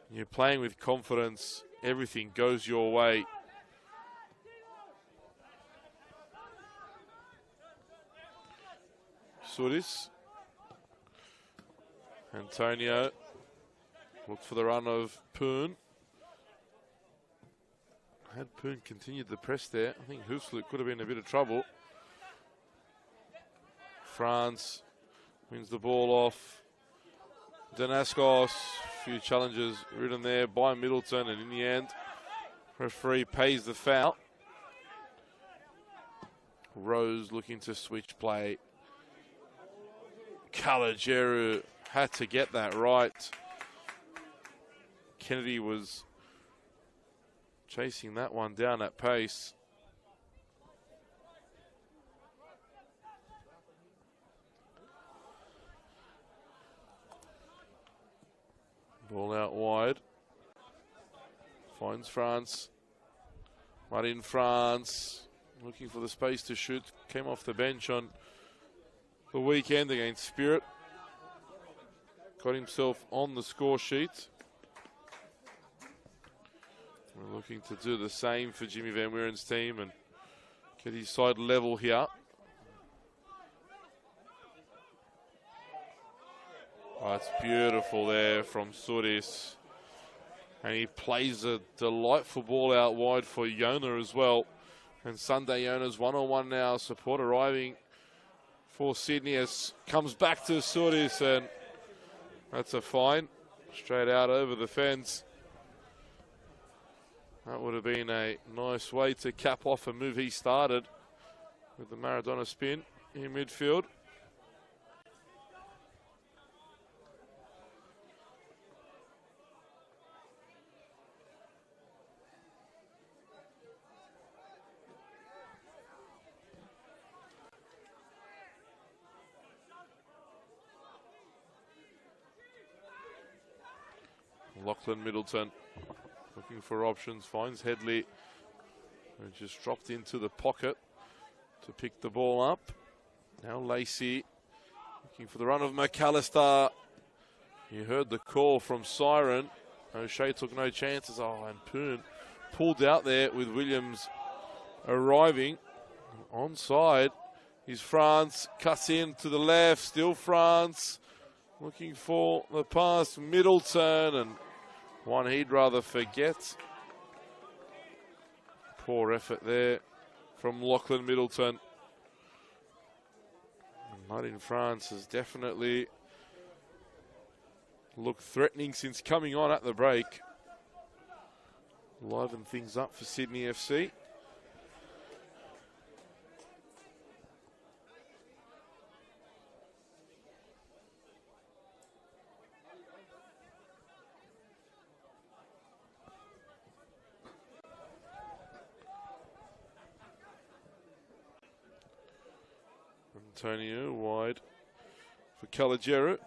You're playing with confidence. Everything goes your way. Sudis. Antonio. Looked for the run of Poon. Had Poon continued the press there, I think Hoofsloot could have been in a bit of trouble. France wins the ball off. Danaskos, a few challenges ridden there by Middleton, and in the end, referee pays the foul. Rose looking to switch play. Kalajeru had to get that right. Kennedy was chasing that one down at pace. Ball out wide. Finds France. Martin France looking for the space to shoot. Came off the bench on the weekend against Spirit. Got himself on the score sheet. We're looking to do the same for Jimmy Van Weeren's team and get his side level here. Oh, it's beautiful there from Sudis. And he plays a delightful ball out wide for Yona as well. And Sunday Yona's one-on-one now. Support arriving for Sydney as comes back to Sudis, and that's a fine. Straight out over the fence. That would have been a nice way to cap off a move he started with the Maradona spin in midfield. Lachlan Middleton looking for options, finds Headley, who just dropped into the pocket to pick the ball up. Now Lacey looking for the run of McAllister. He heard the call from Siren. O'Shea took no chances. Oh, and Poon pulled out there with Williams arriving. Onside is France. Cuts in to the left. Still France. Looking for the pass. Middleton. And one he'd rather forget. Poor effort there from Lachlan Middleton. Mud in France has definitely looked threatening since coming on at the break. Liven things up for Sydney FC. Antonio wide for Calagiero.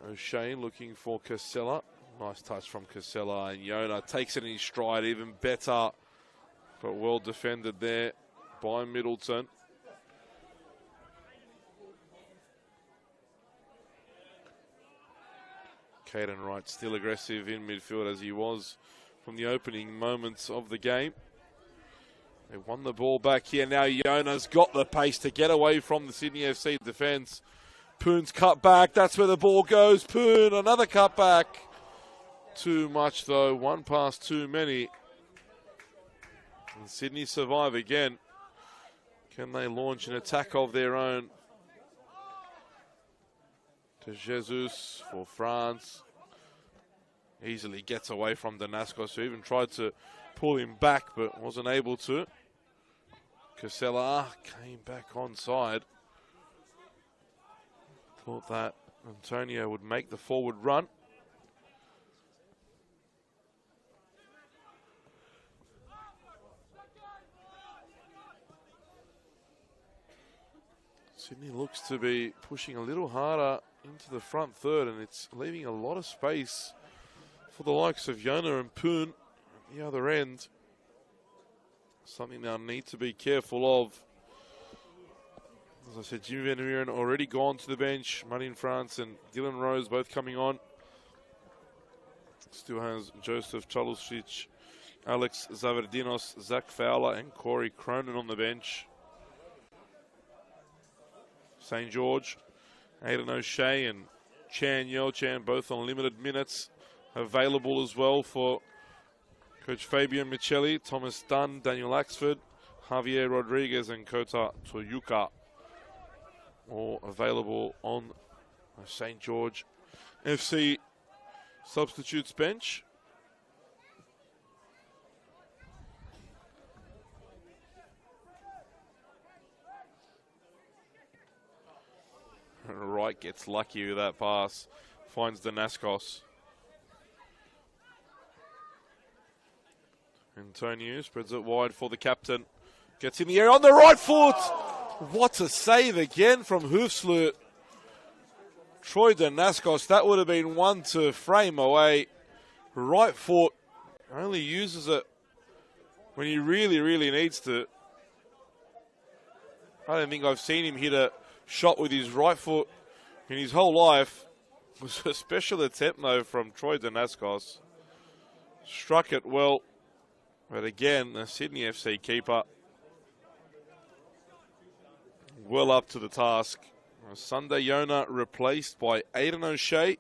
O'Shea looking for Casella. Nice touch from Casella, and Yona takes it in his stride, even better, but well defended there by Middleton. Caden Wright still aggressive in midfield as he was from the opening moments of the game. They won the ball back here. Now Yona's got the pace to get away from the Sydney FC defence. Poon's cut back. That's where the ball goes. Poon, another cut back. Too much though. One pass too many. And Sydney survive again. Can they launch an attack of their own? To Jesus for France. Easily gets away from Danascos, who even tried to pull him back but wasn't able to. Casella came back onside. Thought that Antonio would make the forward run. Sydney looks to be pushing a little harder into the front third, and it's leaving a lot of space for the likes of Yona and Poon at the other end. Something they'll need to be careful of. As I said, Jimmy Van Buren already gone to the bench. Money in France and Dylan Rose both coming on. Still has Joseph Chalosic, Alex Zavardinos, Zach Fowler and Corey Cronin on the bench. St. George, Aidan O'Shea and Chan Yeo-Chan both on limited minutes. Available as well for Coach Fabian Michelli, Thomas Dunn, Daniel Axford, Javier Rodriguez and Kota Toyuka. All available on St. George FC substitutes bench. Wright gets lucky with that pass, finds Danascos. Antonio spreads it wide for the captain. Gets in the air on the right foot. What a save again from Hoofsloot. Troy Danascos, that would have been one to frame away. Right foot, only uses it when he really, really needs to. I don't think I've seen him hit a shot with his right foot in his whole life. It was a special attempt though from Troy Danascos. Struck it well, but again, the Sydney FC keeper well up to the task. Sunday Yona replaced by Aidan O'Shea.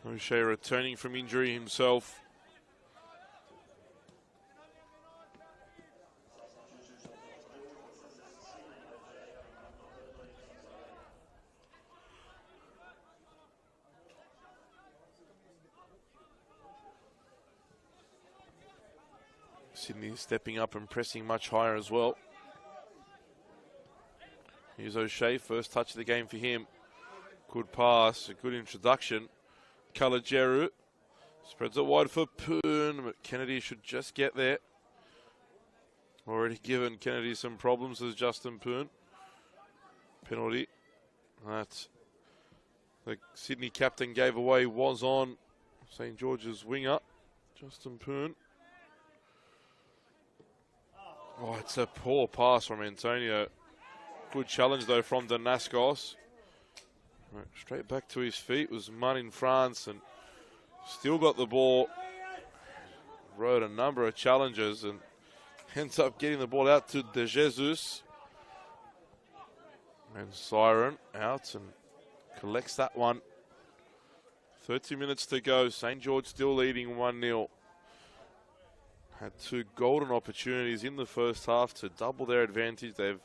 O'Shea returning from injury himself. Sydney stepping up and pressing much higher as well. Here's O'Shea, first touch of the game for him. Good pass, a good introduction. Calagiero spreads it wide for Poon, but Kennedy should just get there. Already given Kennedy some problems as Justin Poon. Penalty that the Sydney captain gave away was on St. George's winger, Justin Poon. Oh, it's a poor pass from Antonio. Good challenge, though, from Danaskos. Right, straight back to his feet was Munn in France and still got the ball. Rode a number of challenges and ends up getting the ball out to De Jesus. And Siren out and collects that one. 30 minutes to go. St. George still leading 1-0. Had two golden opportunities in the first half to double their advantage. They've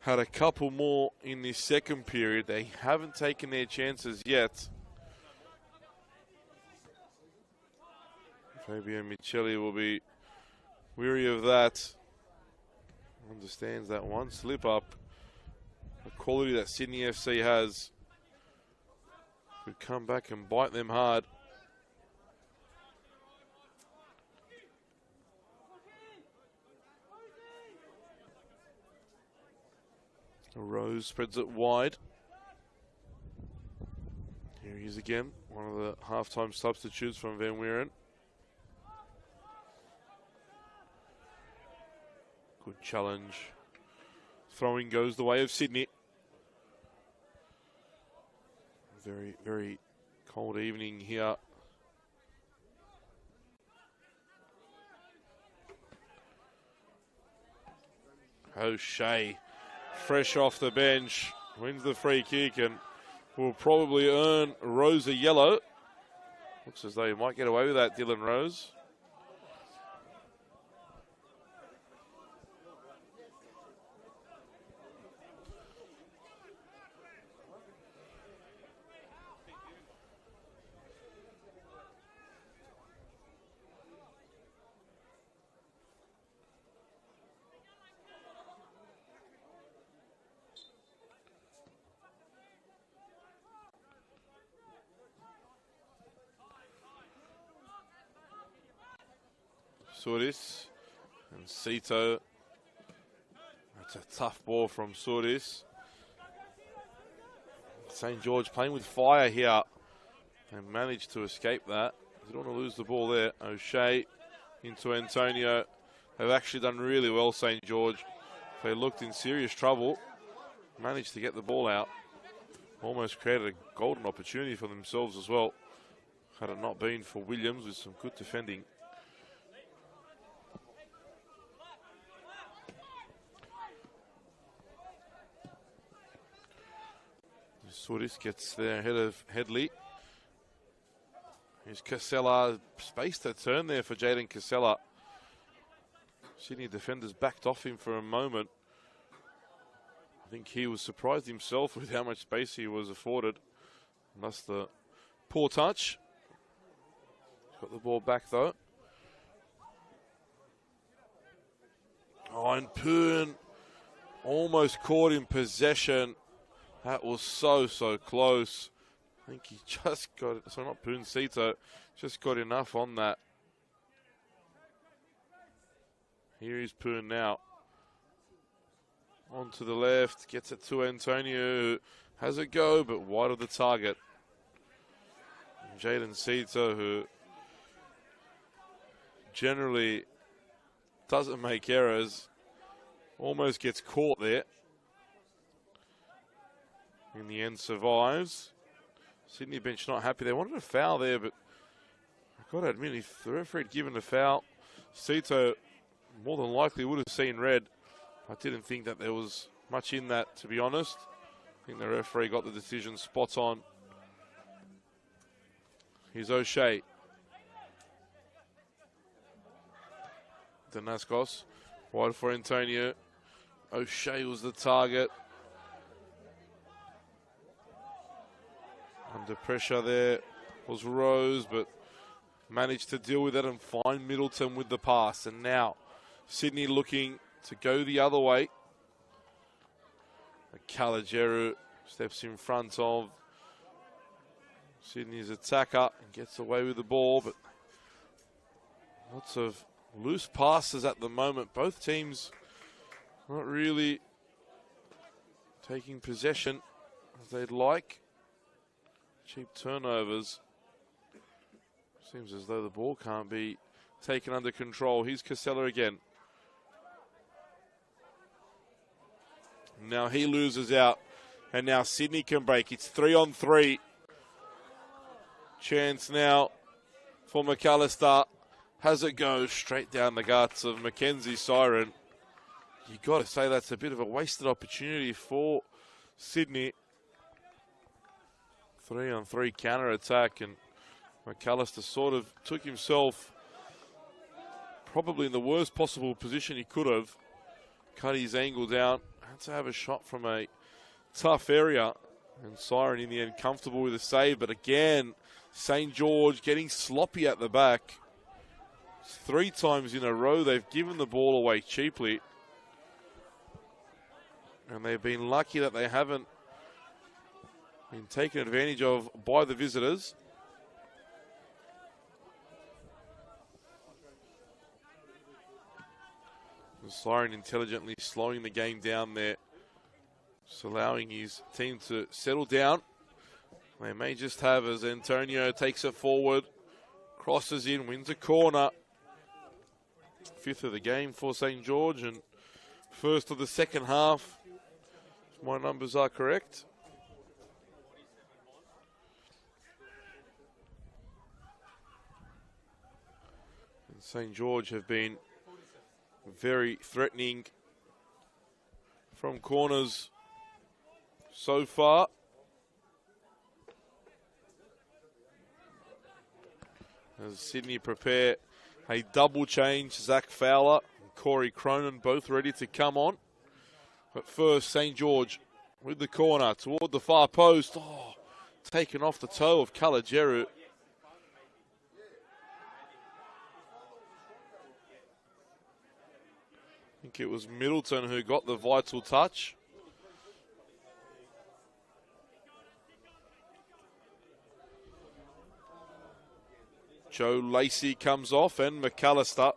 had a couple more in this second period. They haven't taken their chances yet. Fabio Micheli will be weary of that. Understands that one slip up, the quality that Sydney FC has, could come back and bite them hard. Rose spreads it wide. Here he is again, one of the halftime substitutes from Van Wieren. Good challenge. Throwing goes the way of Sydney. Very, very cold evening here. O'Shea, fresh off the bench, wins the free kick and will probably earn Rose a yellow. Looks as though he might get away with that, Dylan Rose. Surdis and Sito. That's a tough ball from Surdis. St. George playing with fire here and managed to escape that. They don't want to lose the ball there. O'Shea into Antonio. They've actually done really well, St. George. They looked in serious trouble. Managed to get the ball out. Almost created a golden opportunity for themselves as well. Had it not been for Williams with some good defending. Surdis gets there ahead of Headley. Here's Casella. Space to turn there for Jaden Casella. Sydney defenders backed off him for a moment. I think he was surprised himself with how much space he was afforded. And that's the poor touch. Got the ball back though. Oh, and Poon almost caught in possession. That was so close. I think he just got it. So not Poon, Sito. Just got enough on that. Here is Poon now. On to the left. Gets it to Antonio. Has a go, but wide of the target. And Jaden Sito, who generally doesn't make errors, almost gets caught there. In the end, survives. Sydney bench not happy. They wanted a foul there, but I've got to admit, if the referee had given a foul, Sito more than likely would have seen red. I didn't think that there was much in that, to be honest. I think the referee got the decision spot on. Here's O'Shea. Danaskos, wide for Antonio. O'Shea was the target. Under pressure there was Rose, but managed to deal with it and find Middleton with the pass. And now Sydney looking to go the other way. Calageru steps in front of Sydney's attacker and gets away with the ball, but lots of loose passes at the moment. Both teams not really taking possession as they'd like. Cheap turnovers. Seems as though the ball can't be taken under control. Here's Casella again. Now he loses out. And now Sydney can break. It's 3-on-3. Chance now for McAllister. Has it go straight down the guts of Mackenzie Siren. You got to say that's a bit of a wasted opportunity for Sydney. 3-on-3 counter attack, and McAllister sort of took himself probably in the worst possible position he could have. Cut his angle down. Had to have a shot from a tough area. And Siren in the end comfortable with a save, but again, St. George getting sloppy at the back. 3 times in a row they've given the ball away cheaply. And they've been lucky that they haven't been taken advantage of by the visitors. And Siren intelligently slowing the game down there. Just allowing his team to settle down. They may just have as Antonio takes it forward. Crosses in, wins a corner. 5th of the game for St. George and 1st of the second half, if my numbers are correct. And St. George have been very threatening from corners so far. As Sydney prepare a double change, Zach Fowler and Corey Cronin both ready to come on. But first, St. George with the corner toward the far post. Oh, taken off the toe of Kalajeru. I think it was Middleton who got the vital touch. Joe Lacey comes off and McAllister.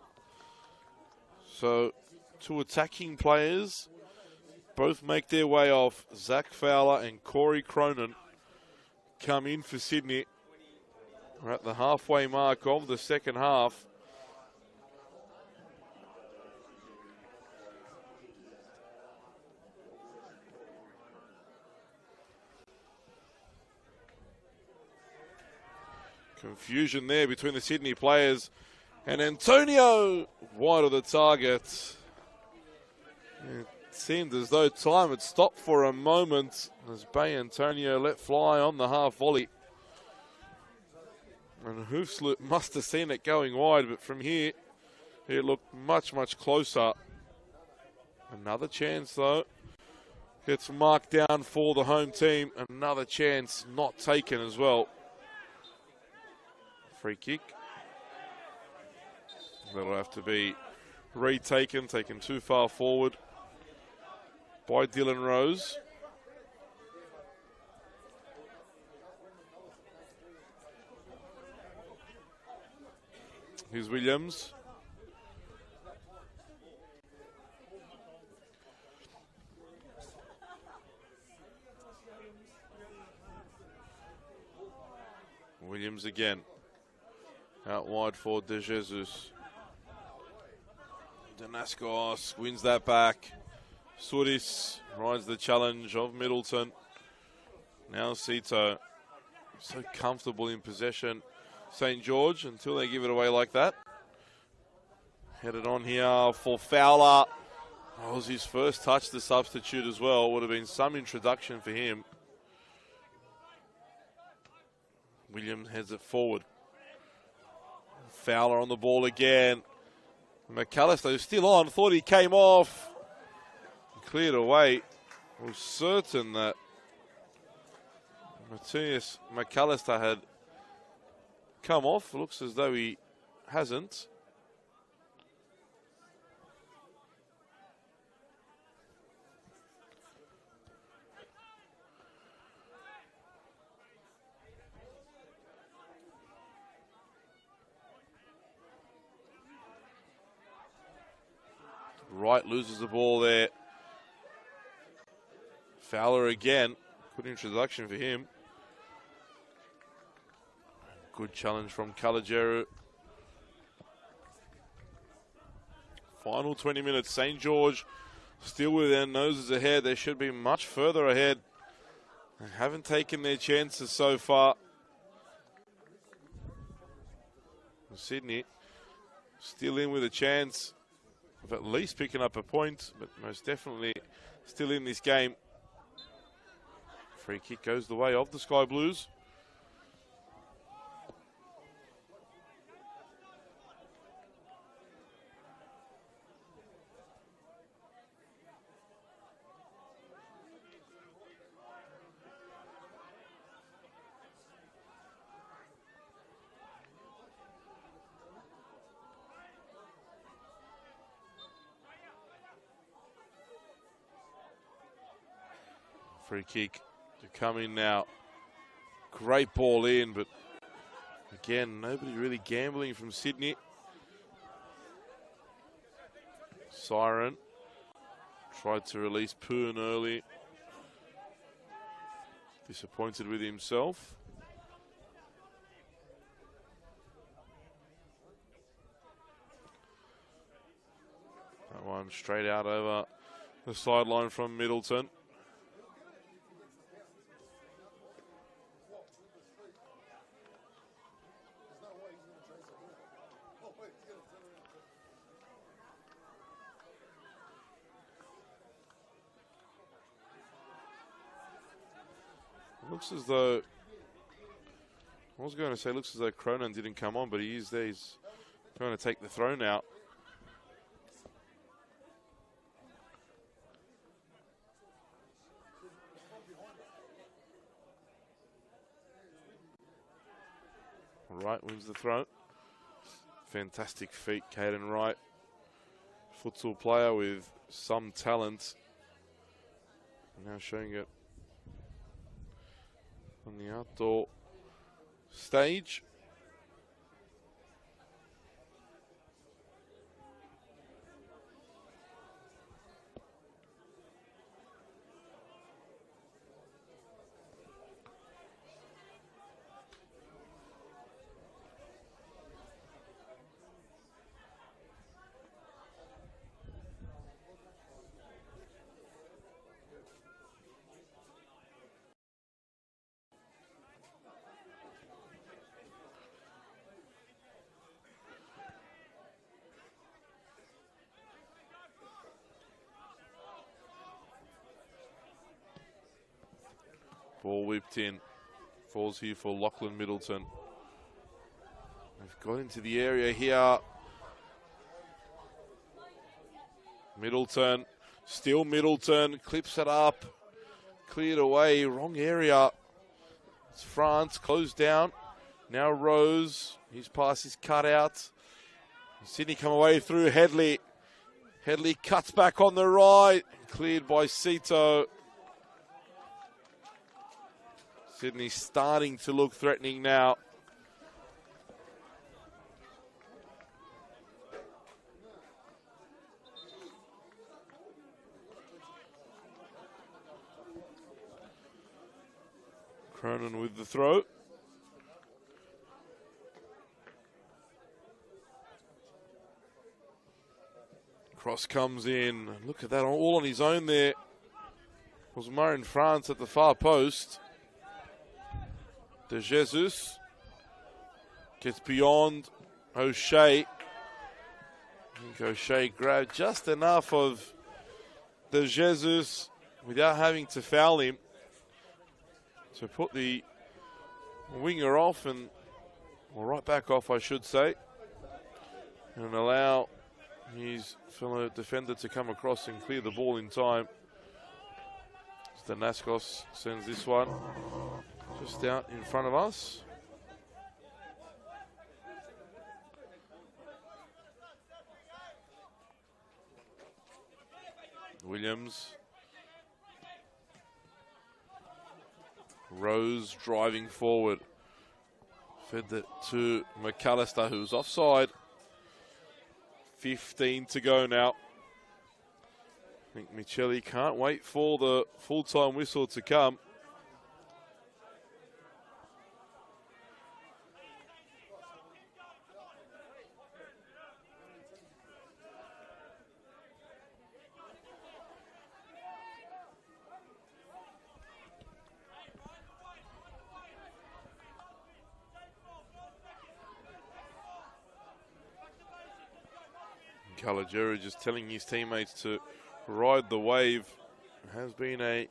So 2 attacking players both make their way off. Zach Fowler and Corey Cronin come in for Sydney. We're at the halfway mark of the second half. Confusion there between the Sydney players, and Antonio wide of the target. It seemed as though time had stopped for a moment as Bay Antonio let fly on the half volley. And Hoofsloot must have seen it going wide, but from here it looked much, much closer. Another chance though. Gets marked down for the home team. Another chance not taken as well. Free kick. That'll have to be retaken, taken too far forward by Dylan Rose. Here's Williams. Williams again. Out wide for De Jesus. Danascos wins that back. Sudis rides the challenge of Middleton. Now Cito. So comfortable in possession. St. George until they give it away like that. Headed on here for Fowler. That was his first touch, the substitute as well. Would have been some introduction for him. Williams heads it forward. Fowler on the ball again. McAllister is still on. Thought he came off. Cleared away. Was certain that Matthias McAllister had come off. Looks as though he hasn't. Wright loses the ball there. Fowler again. Good introduction for him. Good challenge from Calageru. Final 20 minutes. St. George still with their noses ahead. They should be much further ahead. They haven't taken their chances so far. Sydney still in with a chance of at least picking up a point, but most definitely still in this game. Free kick goes the way of the Sky Blues. Free kick to come in now. Great ball in, but again, nobody really gambling from Sydney. Siren tried to release Poon early. Disappointed with himself. That one straight out over the sideline from Middleton. Looks as though, I was going to say, looks as though Cronin didn't come on, but he is there. He's going to take the throw now. Wright wins the throw. Fantastic feet, Caden Wright. Futsal player with some talent. Now showing it on the outdoor stage. Ball whipped in. Falls here for Lachlan Middleton. They've got into the area here. Middleton. Still Middleton. Clips it up. Cleared away. Wrong area. It's France. Closed down. Now Rose. His pass is cut out. Sydney come away through Headley. Headley cuts back on the right. Cleared by Cito. Sydney starting to look threatening now. Cronin with the throw. Cross comes in. Look at that, all on his own there. Was Marin France at the far post. De Jesus gets beyond O'Shea. I think O'Shea grabbed just enough of De Jesus without having to foul him to put the winger off, and well, right back off, I should say, and allow his fellow defender to come across and clear the ball in time. Stanaskos sends this one just out in front of us. Williams. Rose driving forward. Fed that to McAllister, who's offside. 15 to go now. I think Michelli can't wait for the full-time whistle to come. Calagera just telling his teammates to ride the wave. It has been a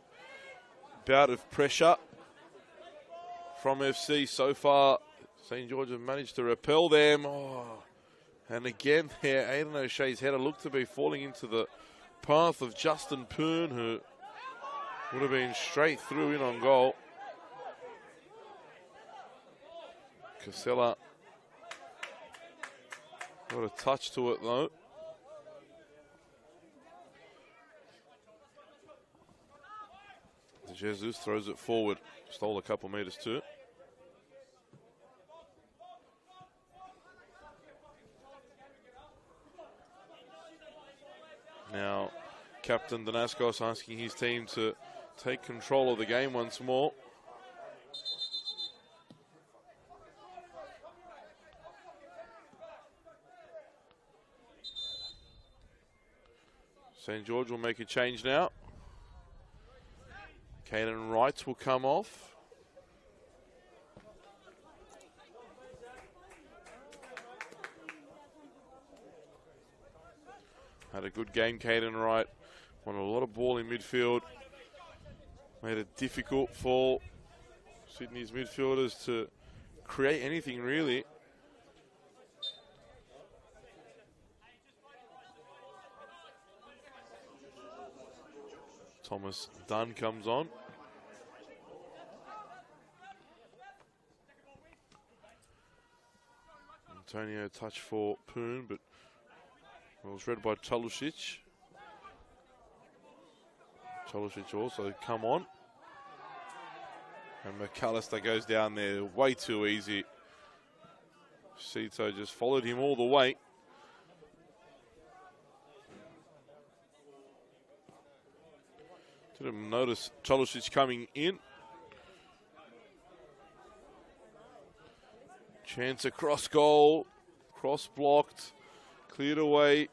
bout of pressure from FC so far. St. George have managed to repel them. Oh, and again there, Aiden O'Shea's header looked to be falling into the path of Justin Poon, who would have been straight through in on goal. Casella got a touch to it though. Jesus throws it forward. Stole a couple metres to it. Now, Captain Danaskos asking his team to take control of the game once more. St. George will make a change now. Caden Wright will come off. Had a good game, Caden Wright. Won a lot of ball in midfield. Made it difficult for Sydney's midfielders to create anything really. Thomas Dunn comes on. Antonio touch for Poon, but it was read by Chalusic. Chalusic also come on. And McAllister goes down there way too easy. Cito just followed him all the way. Didn't notice Chalusic coming in. Chance across goal. Cross blocked. Cleared away.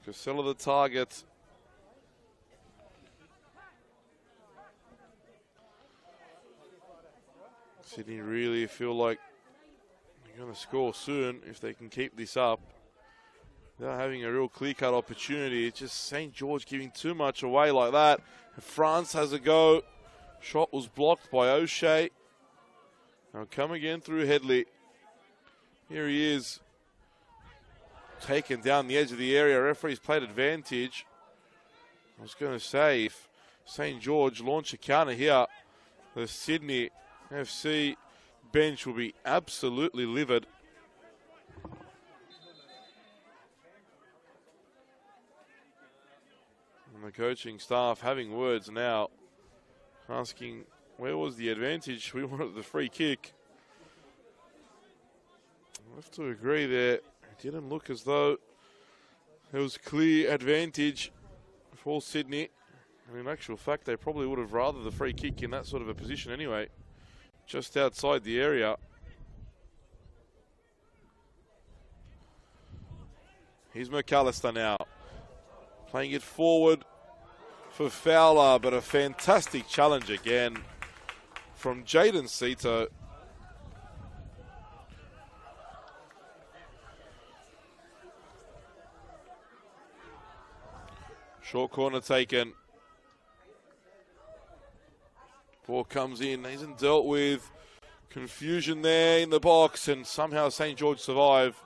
Casella the target. Sydney really feel like they're going to score soon if they can keep this up. Without having a real clear-cut opportunity. It's just St. George giving too much away like that. France has a go. Shot was blocked by O'Shea. Now come again through Headley. Here he is. Taken down the edge of the area. Referee's played advantage. I was going to say, if St. George launch a counter here, the Sydney FC bench will be absolutely livid. And the coaching staff having words now, asking where was the advantage? We wanted the free kick. I have to agree there. It didn't look as though there was clear advantage for Sydney. And in actual fact, they probably would have rather the free kick in that sort of a position anyway. Just outside the area. Here's McAllister now. Playing it forward for Fowler, but a fantastic challenge again from Jaden Cito. Short corner taken. Ball comes in, isn't dealt with. Confusion there in the box, and somehow St. George survive.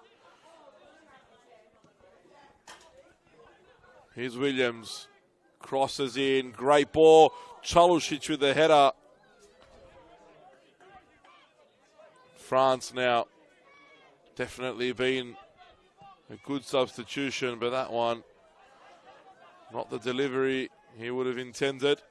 Here's Williams. Crosses in, great ball. Chalusic with the header. France now. Definitely been a good substitution, but that one, not the delivery he would have intended.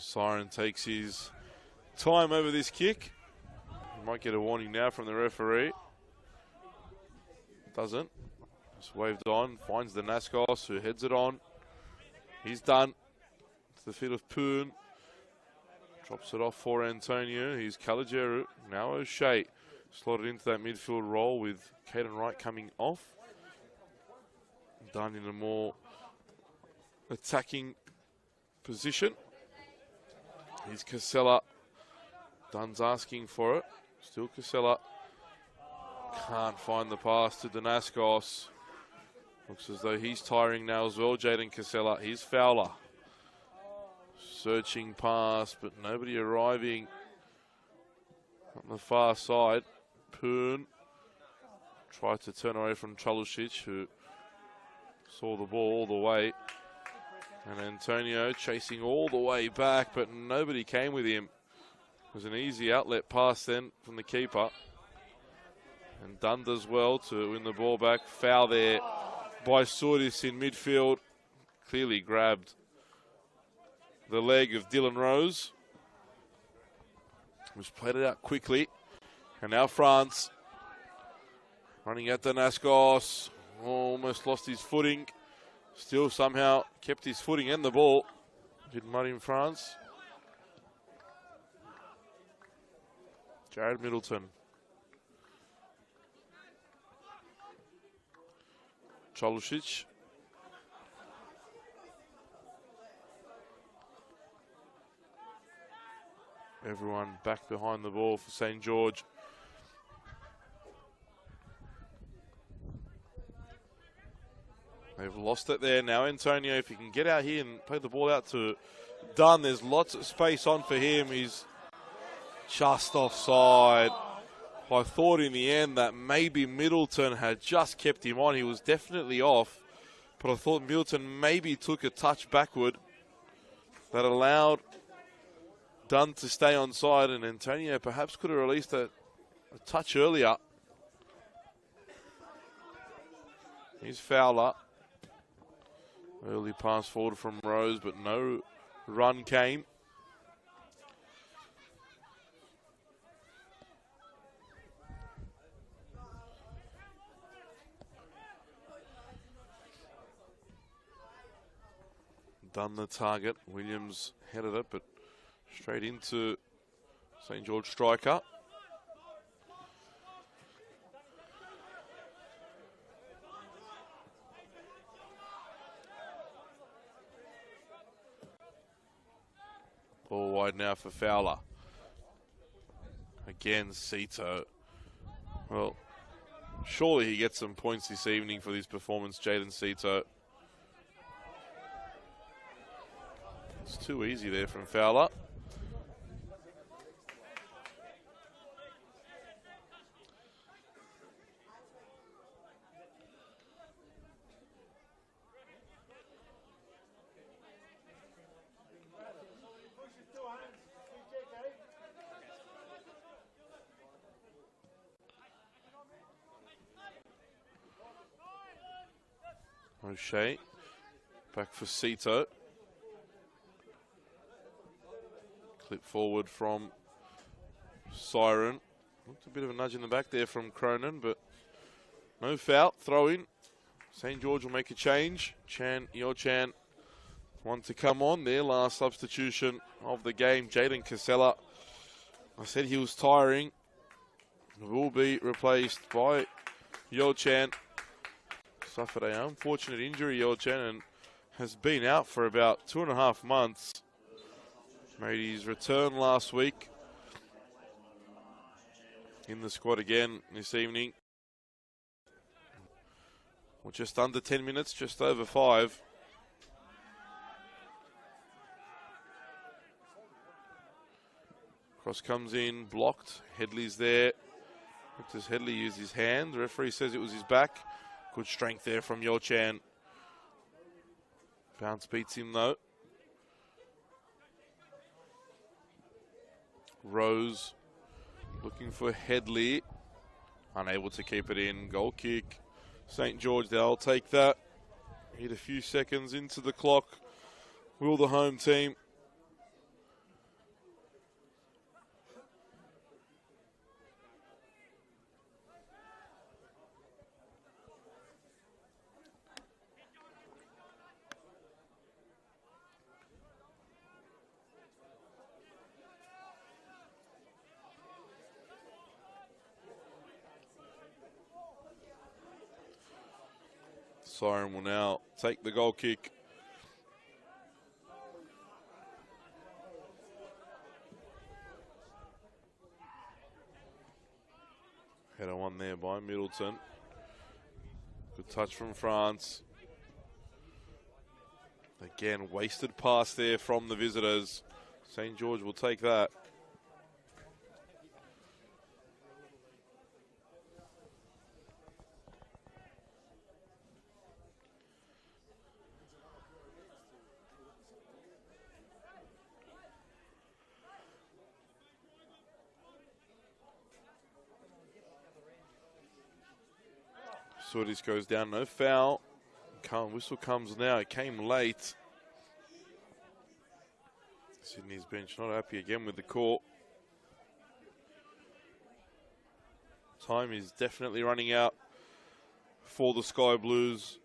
Siren takes his time over this kick. He might get a warning now from the referee. Doesn't. Just waved on. Finds the Naskos, who heads it on. He's done. To the feet of Poon. Drops it off for Antonio. He's Caligeru. Now O'Shea. Slotted into that midfield role with Caden Wright coming off. Done in a more attacking position. Here's Casella. Dunn's asking for it. Still Casella. Can't find the pass to Danaskos. Looks as though he's tiring now as well, Jaden Casella. Here's Fowler. Searching pass, but nobody arriving on the far side. Poon tried to turn away from Chalusic, who saw the ball all the way. And Antonio chasing all the way back, but nobody came with him. It was an easy outlet pass then from the keeper. And Dunn does well to win the ball back. Foul there by Sordis in midfield. Clearly grabbed the leg of Dylan Rose, who's played it out quickly. And now France running at the Naskos. Almost lost his footing. Still somehow kept his footing and the ball. Did mud in France. Jared Middleton. Chalusic. Everyone back behind the ball for St. George. They've lost it there. Now Antonio, if he can get out here and play the ball out to Dunn, there's lots of space on for him. He's just offside. I thought in the end that maybe Middleton had just kept him on. He was definitely off, but I thought Middleton maybe took a touch backward that allowed Dunn to stay on side, and Antonio perhaps could have released a touch earlier. Here's Fowler. Early pass forward from Rose, but no run came. Done the target. Williams headed it, but straight into St. George striker. Ball wide now for Fowler. Again, Cito. Well, surely he gets some points this evening for this performance, Jaden Cito. It's too easy there from Fowler. O'Shea back for Cito. Clip forward from Siren. Looked a bit of a nudge in the back there from Cronin, but no foul. Throw in. St. George will make a change. Yo-Chan, one to come on. Their last substitution of the game. Jaden Casella. I said he was tiring. Will be replaced by Yo-Chan. Suffered an unfortunate injury, Yo-Chan, and has been out for about 2.5 months. Made his return last week. In the squad again this evening. Well, just under 10 minutes, just over 5. Cross comes in, blocked. Headley's there. Does Headley use his hand? The referee says it was his back. Good strength there from Yo-Chan. Bounce beats him though. Rose looking for Headley. Unable to keep it in. Goal kick. St. George, they'll take that. Hit a few seconds into the clock. Will the home team. siren will now take the goal kick. Header one there by Middleton. Good touch from France. Again, wasted pass there from the visitors. St. George will take that. Sordis goes down, no foul. Whistle comes now, it came late. Sydney's bench not happy again with the call. Time is definitely running out for the Sky Blues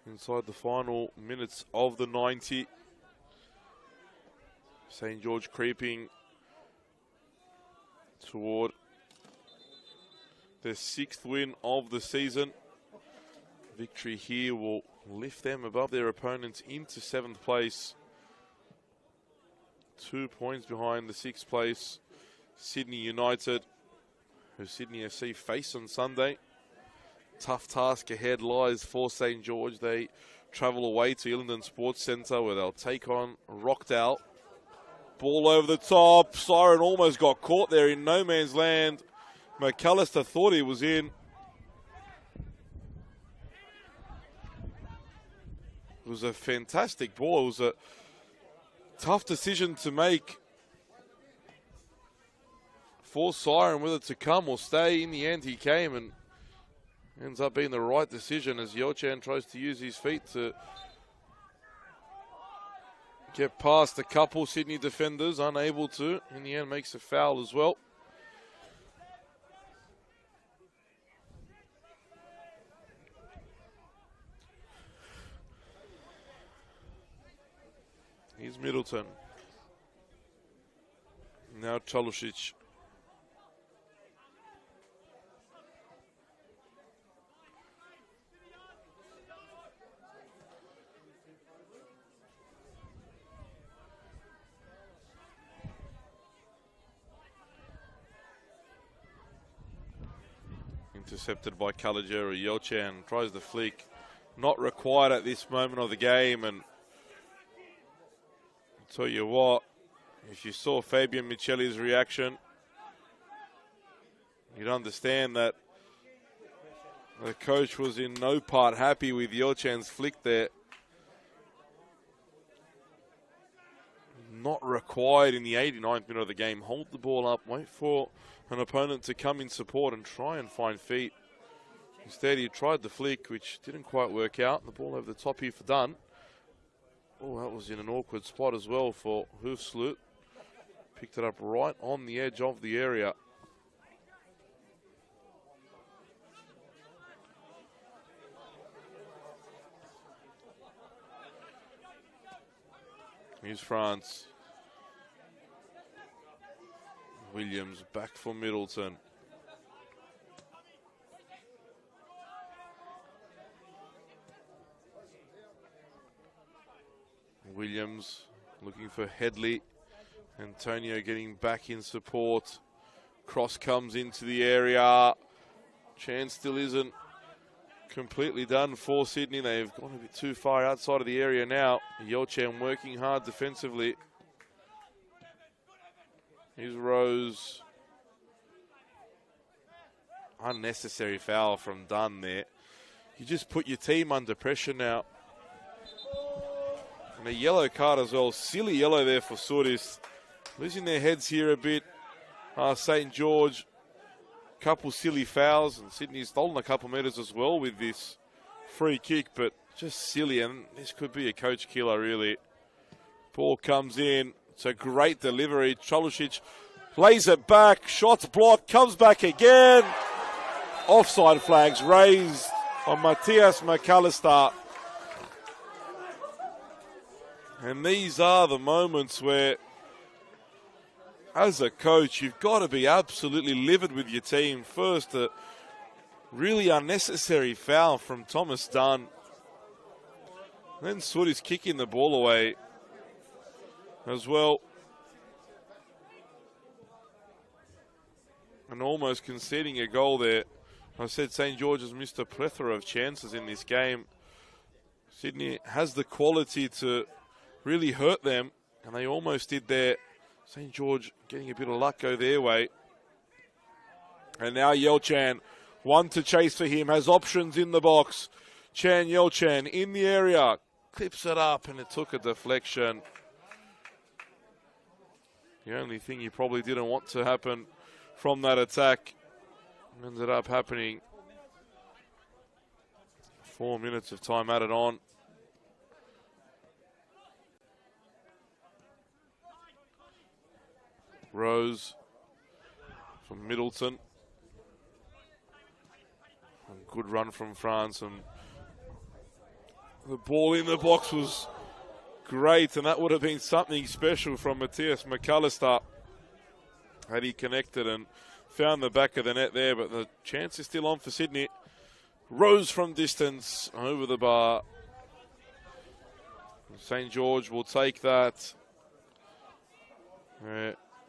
inside the final minutes of the 90. St. George creeping toward their 6th win of the season. Victory here will lift them above their opponents into 7th place. 2 points behind the 6th place Sydney United, who Sydney FC face on Sunday. Tough task ahead lies for St. George. They travel away to Illingdon Sports Centre where they'll take on Rockdale. Ball over the top. Siren almost got caught there in no man's land. McAllister thought he was in. It was a fantastic ball. It was a tough decision to make for Siren, whether to come or stay. In the end, he came and ends up being the right decision as Yochan tries to use his feet to get past a couple Sydney defenders, unable to. In the end, makes a foul as well. Here's Middleton. Now Chalusic. Intercepted by Calagera. Yochan tries the flick. Not required at this moment of the game, and tell you what, if you saw Fabian Micheli's reaction, you'd understand that the coach was in no part happy with Yochan's flick there. Not required in the 89th minute of the game. Hold the ball up, wait for an opponent to come in support and try and find feet. Instead, he tried the flick, which didn't quite work out. The ball over the top here for Dunn. Oh, that was in an awkward spot as well for Hoofsloot. Picked it up right on the edge of the area. Here's France. Williams back for Middleton. Williams looking for Headley. Antonio getting back in support. Cross comes into the area. Chance still isn't completely done for Sydney. They've gone a bit too far outside of the area now. Yochan working hard defensively. Here's Rose. Unnecessary foul from Dunn there. You just put your team under pressure now. And a yellow card as well. Silly yellow there for Sordis. Losing their heads here a bit. St. George, couple silly fouls. And Sydney's stolen a couple metres as well with this free kick. But just silly. And this could be a coach killer, really. Ball comes in. It's a great delivery. Chalusic lays it back. Shots blocked. Comes back again. Offside flags raised on Matthias McAllister. And these are the moments where, as a coach, you've got to be absolutely livid with your team. First, a really unnecessary foul from Thomas Dunn. Then Soot is kicking the ball away as well. And almost conceding a goal there. I said St. George's missed a plethora of chances in this game. Sydney has the quality to really hurt them, and they almost did there. St. George getting a bit of luck go their way. And now Yelchan, one to chase for him, has options in the box. Chan Yelchan in the area, clips it up, and it took a deflection. The only thing you probably didn't want to happen from that attack ended up happening. 4 minutes of time added on. Rose from Middleton. A good run from France, and the ball in the box was great, and that would have been something special from Matthias McAllister had he connected and found the back of the net there, but the chance is still on for Sydney. Rose from distance over the bar. St. George will take that.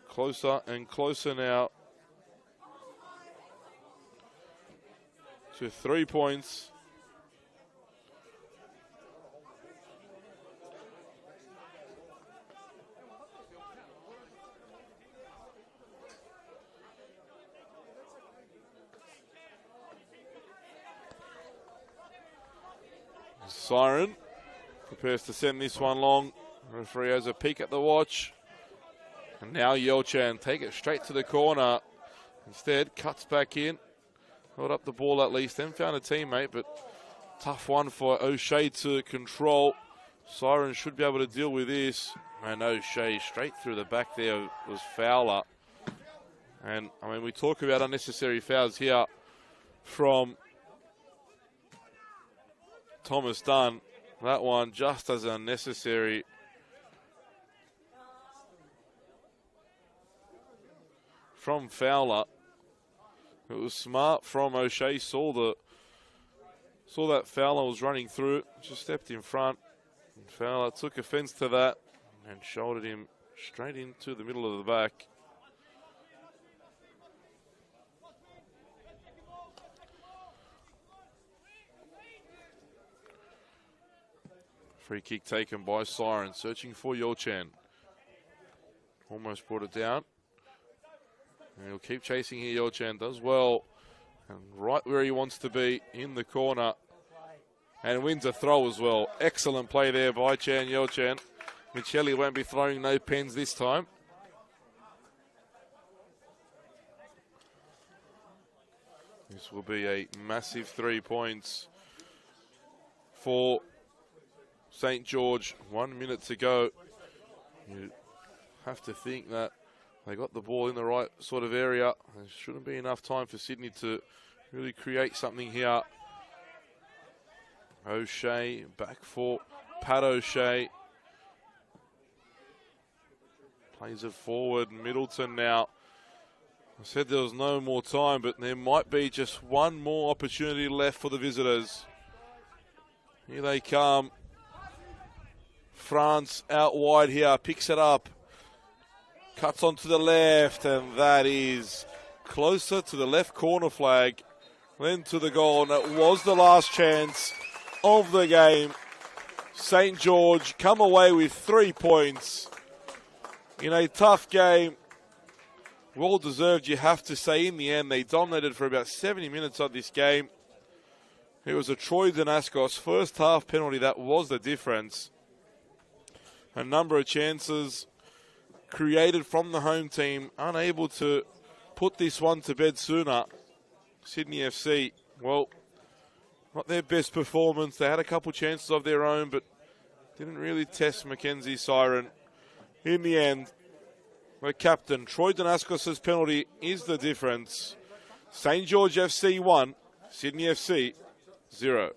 Closer and closer now to 3 points. Siren prepares to send this one long. Referee has a peek at the watch. And now Yelchan take it straight to the corner. Instead, cuts back in. Held up the ball at least, then found a teammate, but tough one for O'Shea to control. Siren should be able to deal with this. And O'Shea straight through the back there was Fowler. And, I mean, we talk about unnecessary fouls here from Thomas Dunn. That one just as unnecessary. From Fowler. It was smart from O'Shea. Saw that Fowler was running through it. Just stepped in front. And Fowler took offence to that and shouldered him straight into the middle of the back. Free kick taken by Siren, searching for Yelchan. Almost brought it down. And he'll keep chasing here. Yelchan does well. And right where he wants to be, in the corner. And wins a throw as well. Excellent play there by Chan Yelchan. Micheli won't be throwing no pens this time. This will be a massive 3 points for St. George. 1 minute to go. You have to think that they got the ball in the right sort of area. There shouldn't be enough time for Sydney to really create something here. O'Shea back for Pat O'Shea. Plays it forward. Middleton now. I said there was no more time, but there might be just one more opportunity left for the visitors. Here they come. France out wide here, picks it up, cuts onto the left, and that is closer to the left corner flag than to the goal, and it was the last chance of the game. St. George come away with 3 points in a tough game. Well deserved, you have to say. In the end, they dominated for about 70 minutes of this game. It was a Troy Danaskos first half penalty that was the difference. A number of chances created from the home team, unable to put this one to bed sooner. Sydney FC, well, not their best performance. They had a couple chances of their own, but didn't really test Mackenzie Siren. In the end, the captain, Troy Danaskos' penalty is the difference. St. George FC 1, Sydney FC 0.